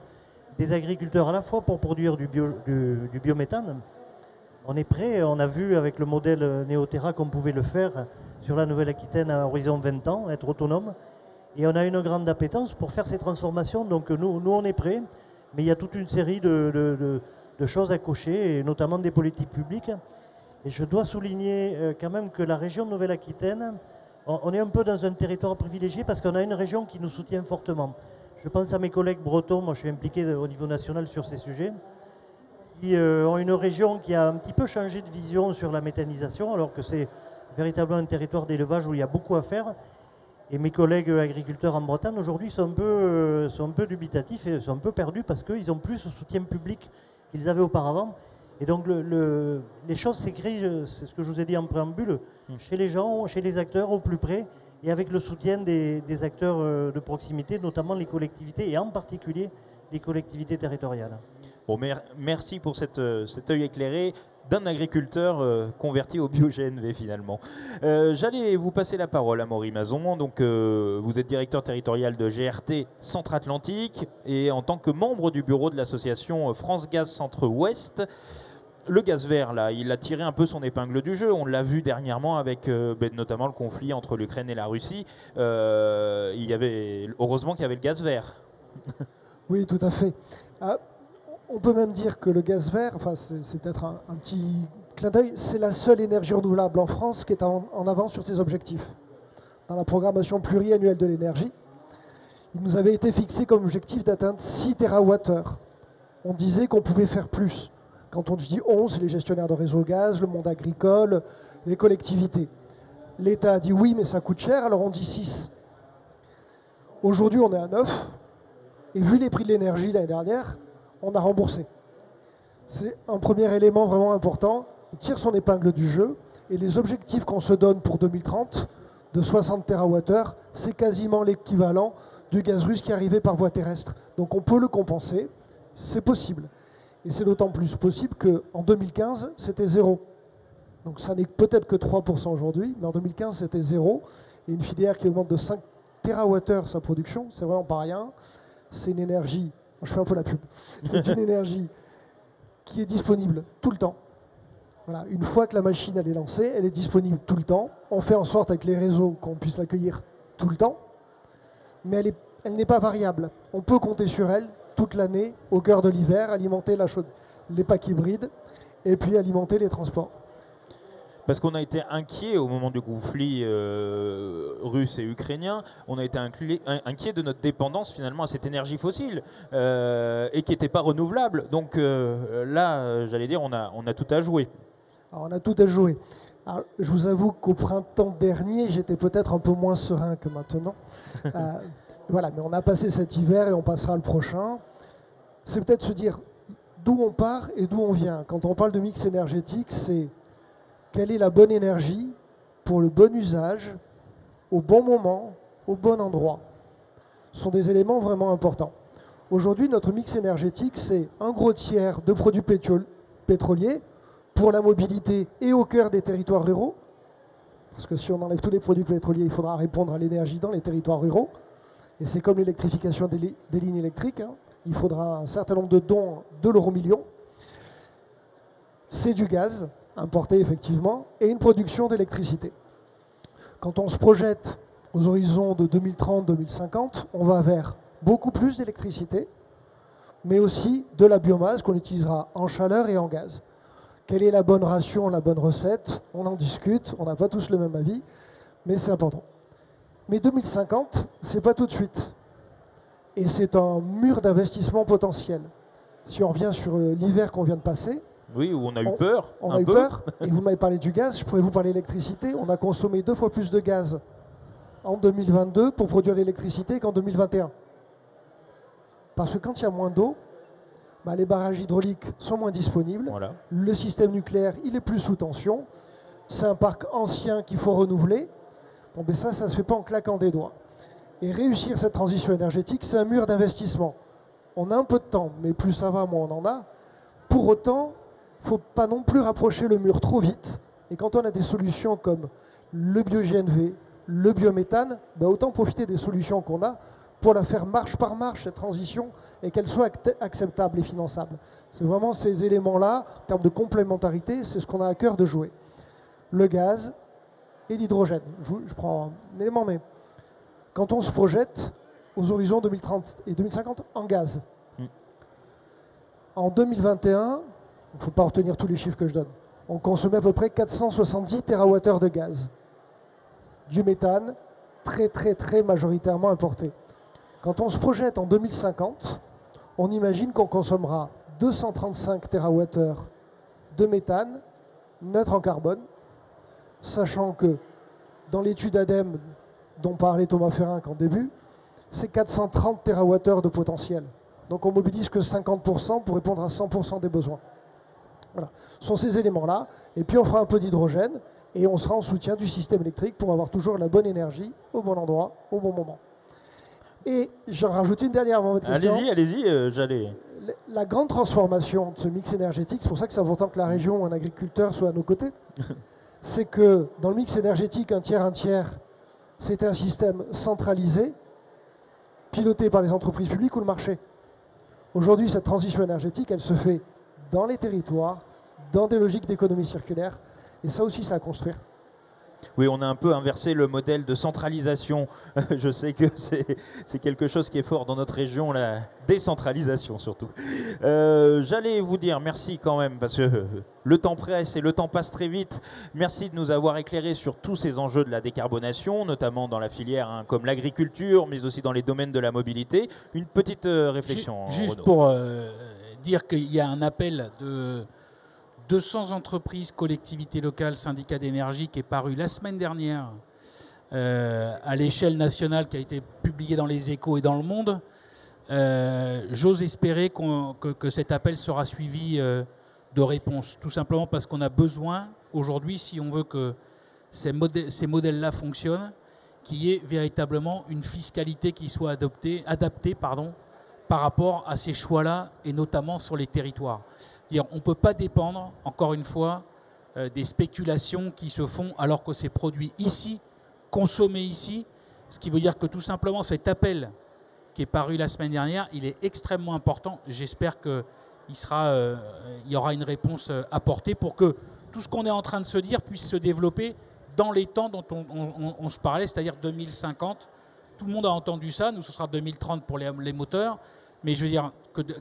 des agriculteurs à la fois pour produire du biométhane. On est prêt, on a vu avec le modèle Neoterra qu'on pouvait le faire sur la Nouvelle-Aquitaine à horizon 20 ans, être autonome. Et on a une grande appétence pour faire ces transformations. Donc nous on est prêts, mais il y a toute une série de choses à cocher, et notamment des politiques publiques. Et je dois souligner quand même que la région de Nouvelle-Aquitaine, on est un peu dans un territoire privilégié parce qu'on a une région qui nous soutient fortement. Je pense à mes collègues bretons, moi je suis impliqué au niveau national sur ces sujets, qui ont une région qui a un petit peu changé de vision sur la méthanisation, alors que c'est véritablement un territoire d'élevage où il y a beaucoup à faire. Et mes collègues agriculteurs en Bretagne aujourd'hui sont un peu dubitatifs et sont un peu perdus parce qu'ils ont plus ce soutien public qu'ils avaient auparavant. Et donc les choses s'écrivent, c'est ce que je vous ai dit en préambule, chez les gens, chez les acteurs au plus près, et avec le soutien des acteurs de proximité, notamment les collectivités, et en particulier les collectivités territoriales. Bon, merci pour cet œil éclairé d'un agriculteur converti au bio-GNV finalement. J'allais vous passer la parole, Amaury Mazon. Donc, vous êtes directeur territorial de GRT Centre-Atlantique et en tant que membre du bureau de l'association France Gaz Centre-Ouest, le gaz vert, là, il a tiré un peu son épingle du jeu. On l'a vu dernièrement avec notamment le conflit entre l'Ukraine et la Russie. Heureusement qu'il y avait le gaz vert. Oui, tout à fait. On peut même dire que le gaz vert, enfin, c'est peut-être un petit clin d'œil, c'est la seule énergie renouvelable en France qui est en avance sur ses objectifs. Dans la programmation pluriannuelle de l'énergie, il nous avait été fixé comme objectif d'atteindre 6 TWh. On disait qu'on pouvait faire plus. Quand on dit 11, c'est les gestionnaires de réseau gaz, le monde agricole, les collectivités. L'État a dit oui, mais ça coûte cher, alors on dit 6. Aujourd'hui, on est à 9. Et vu les prix de l'énergie l'année dernière, on a remboursé. C'est un premier élément vraiment important. Il tire son épingle du jeu. Et les objectifs qu'on se donne pour 2030, de 60 TWh, c'est quasiment l'équivalent du gaz russe qui arrivait par voie terrestre. Donc on peut le compenser, c'est possible. Et c'est d'autant plus possible qu'en 2015, c'était 0. Donc ça n'est peut-être que 3% aujourd'hui, mais en 2015, c'était 0. Et une filière qui augmente de 5 TWh sa production, c'est vraiment pas rien. C'est une énergie, je fais un peu la pub, c'est une énergie qui est disponible tout le temps. Voilà, une fois que la machine elle est lancée, elle est disponible tout le temps. On fait en sorte avec les réseaux qu'on puisse l'accueillir tout le temps, mais elle n'est pas variable. On peut compter sur elle toute l'année, au cœur de l'hiver, alimenter les packs hybrides et puis alimenter les transports. Parce qu'on a été inquiet au moment du conflit russe et ukrainien, on a été inquiet de notre dépendance finalement à cette énergie fossile et qui n'était pas renouvelable. Donc là, j'allais dire, on a tout à jouer. Alors, on a tout à jouer. Alors, je vous avoue qu'au printemps dernier, j'étais peut-être un peu moins serein que maintenant. Voilà, mais on a passé cet hiver et on passera le prochain. C'est peut-être se dire d'où on part et d'où on vient. Quand on parle de mix énergétique, c'est quelle est la bonne énergie pour le bon usage, au bon moment, au bon endroit. Ce sont des éléments vraiment importants. Aujourd'hui, notre mix énergétique, c'est un gros tiers de produits pétroliers pour la mobilité et au cœur des territoires ruraux. Parce que si on enlève tous les produits pétroliers, il faudra répondre à l'énergie dans les territoires ruraux. Et c'est comme l'électrification des lignes électriques. Hein. Il faudra un certain nombre de dons de l'euro-million. C'est du gaz, importé effectivement, et une production d'électricité. Quand on se projette aux horizons de 2030-2050, on va vers beaucoup plus d'électricité, mais aussi de la biomasse qu'on utilisera en chaleur et en gaz. Quelle est la bonne ration, la bonne recette? On en discute, on n'a pas tous le même avis, mais c'est important. Mais 2050, ce n'est pas tout de suite. Et c'est un mur d'investissement potentiel. Si on revient sur l'hiver qu'on vient de passer, oui, où on a eu peur. On a eu peur, et vous m'avez parlé du gaz, je pourrais vous parler de l'électricité. On a consommé 2 fois plus de gaz en 2022 pour produire l'électricité qu'en 2021. Parce que quand il y a moins d'eau, les barrages hydrauliques sont moins disponibles. Voilà. Le système nucléaire, il est plus sous tension. C'est un parc ancien qu'il faut renouveler. Bon, mais ça ne se fait pas en claquant des doigts. Et réussir cette transition énergétique, c'est un mur d'investissement. On a un peu de temps, mais plus ça va, moins on en a. Pour autant, il ne faut pas non plus rapprocher le mur trop vite. Et quand on a des solutions comme le bio-GNV, le biométhane, autant profiter des solutions qu'on a pour la faire marche par marche, cette transition, et qu'elle soit acceptable et finançable. C'est vraiment ces éléments-là, en termes de complémentarité, c'est ce qu'on a à cœur de jouer. Le gaz et l'hydrogène. Je prends un élément, mais quand on se projette aux horizons 2030 et 2050 en gaz, en 2021, il ne faut pas retenir tous les chiffres que je donne, on consommait à peu près 470 TWh de gaz. Du méthane, très très très majoritairement importé. Quand on se projette en 2050, on imagine qu'on consommera 235 TWh de méthane, neutre en carbone, sachant que dans l'étude ADEME dont parlait Thomas Ferrin en début, c'est 430 TWh de potentiel. Donc on mobilise que 50% pour répondre à 100% des besoins. Voilà. Ce sont ces éléments-là. Et puis on fera un peu d'hydrogène et on sera en soutien du système électrique pour avoir toujours la bonne énergie au bon endroit, au bon moment. Et j'en rajoute une dernière avant votre question. Allez-y, j'allais. La grande transformation de ce mix énergétique, c'est pour ça que c'est important que la région, un agriculteur, soit à nos côtés, c'est que dans le mix énergétique, un tiers, c'était un système centralisé, piloté par les entreprises publiques ou le marché. Aujourd'hui, cette transition énergétique, elle se fait dans les territoires, dans des logiques d'économie circulaire, et ça aussi, c'est à construire. Oui, on a un peu inversé le modèle de centralisation. Je sais que c'est quelque chose qui est fort dans notre région, la décentralisation surtout. J'allais vous dire merci quand même, parce que le temps presse et le temps passe très vite. Merci de nous avoir éclairés sur tous ces enjeux de la décarbonation, notamment dans la filière comme l'agriculture, mais aussi dans les domaines de la mobilité. Une petite réflexion. Juste Renaud. pour dire qu'il y a un appel de 200 entreprises, collectivités locales, syndicats d'énergie qui est paru la semaine dernière à l'échelle nationale, qui a été publié dans les Échos et dans le Monde. J'ose espérer que cet appel sera suivi de réponses, tout simplement parce qu'on a besoin aujourd'hui, si on veut que ces modèles-là fonctionnent, qu'il y ait véritablement une fiscalité qui soit adaptée par rapport à ces choix-là, et notamment sur les territoires. On ne peut pas dépendre, encore une fois, des spéculations qui se font alors que c'est produit ici, consommé ici, ce qui veut dire que tout simplement cet appel qui est paru la semaine dernière, il est extrêmement important. J'espère qu'il y aura une réponse apportée pour que tout ce qu'on est en train de se dire puisse se développer dans les temps dont on se parlait, c'est-à-dire 2050. Tout le monde a entendu ça, nous ce sera 2030 pour les moteurs, mais je veux dire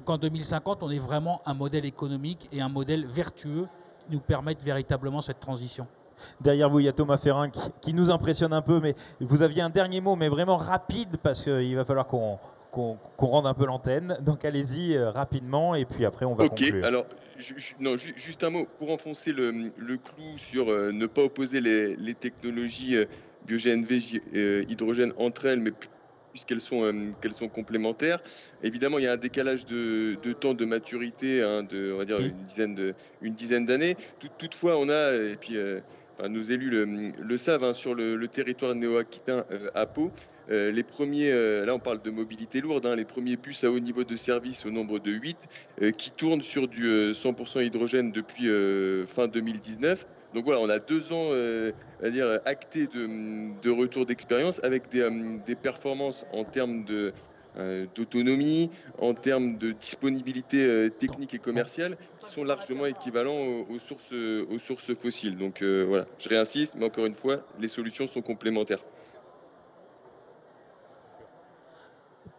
qu'en 2050, on ait vraiment un modèle économique et un modèle vertueux qui nous permettent véritablement cette transition. Derrière vous, il y a Thomas Ferrin qui nous impressionne un peu, mais vous aviez un dernier mot, mais vraiment rapide, parce qu'il va falloir qu'on rende un peu l'antenne. Donc allez-y rapidement, et puis après on va conclure. Ok, alors juste un mot pour enfoncer le clou sur ne pas opposer les technologies bio-GNV, hydrogène entre elles, mais puisqu'elles sont complémentaires. Évidemment, il y a un décalage de temps de maturité, on va dire une dizaine d'années. Toutefois, on a, et puis nos élus le savent, sur le territoire néo-aquitain à Pau, les premiers, là on parle de mobilité lourde, les premiers bus à haut niveau de service au nombre de 8 qui tournent sur du 100% hydrogène depuis fin 2019. Donc voilà, on a 2 ans actés de retour d'expérience avec des performances en termes d'autonomie, en termes de disponibilité technique et commerciale qui sont largement équivalents aux sources fossiles. Donc voilà, je réinsiste, mais encore une fois, les solutions sont complémentaires.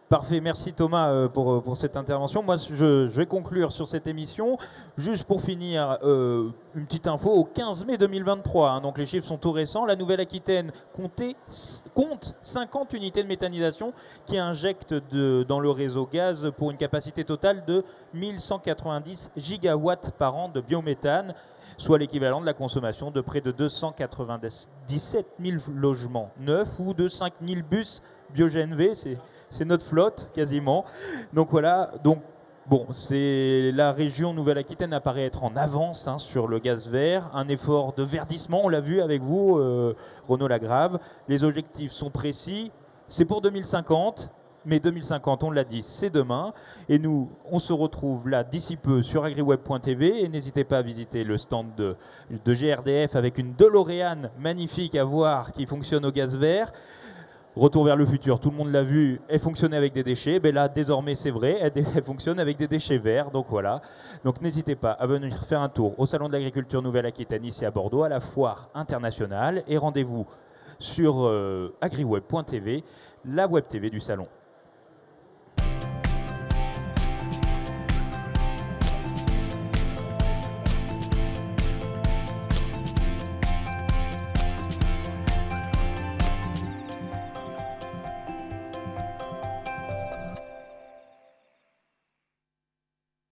Parfait, merci Thomas pour cette intervention. Moi, je vais conclure sur cette émission. Juste pour finir, une petite info, au 15 mai 2023, donc les chiffres sont tout récents, la Nouvelle-Aquitaine compte 50 unités de méthanisation qui injectent dans le réseau gaz pour une capacité totale de 1190 gigawatts par an de biométhane, soit l'équivalent de la consommation de près de 297 000 logements neufs ou de 5 000 bus bio-GNV, c'est notre flotte quasiment. Donc voilà, c'est la région Nouvelle-Aquitaine apparaît être en avance sur le gaz vert, un effort de verdissement, on l'a vu avec vous, Renaud Lagrave. Les objectifs sont précis, c'est pour 2050. Mais 2050, on l'a dit, c'est demain. Et nous, on se retrouve là d'ici peu sur agriweb.tv. Et n'hésitez pas à visiter le stand de GRDF avec une DeLorean magnifique à voir qui fonctionne au gaz vert. Retour vers le futur, tout le monde l'a vu, elle fonctionnait avec des déchets. Ben là, désormais, c'est vrai, elle fonctionne avec des déchets verts. Donc voilà. Donc n'hésitez pas à venir faire un tour au Salon de l'Agriculture Nouvelle-Aquitaine ici à Bordeaux, à la Foire internationale. Et rendez-vous sur agriweb.tv, la web TV du salon.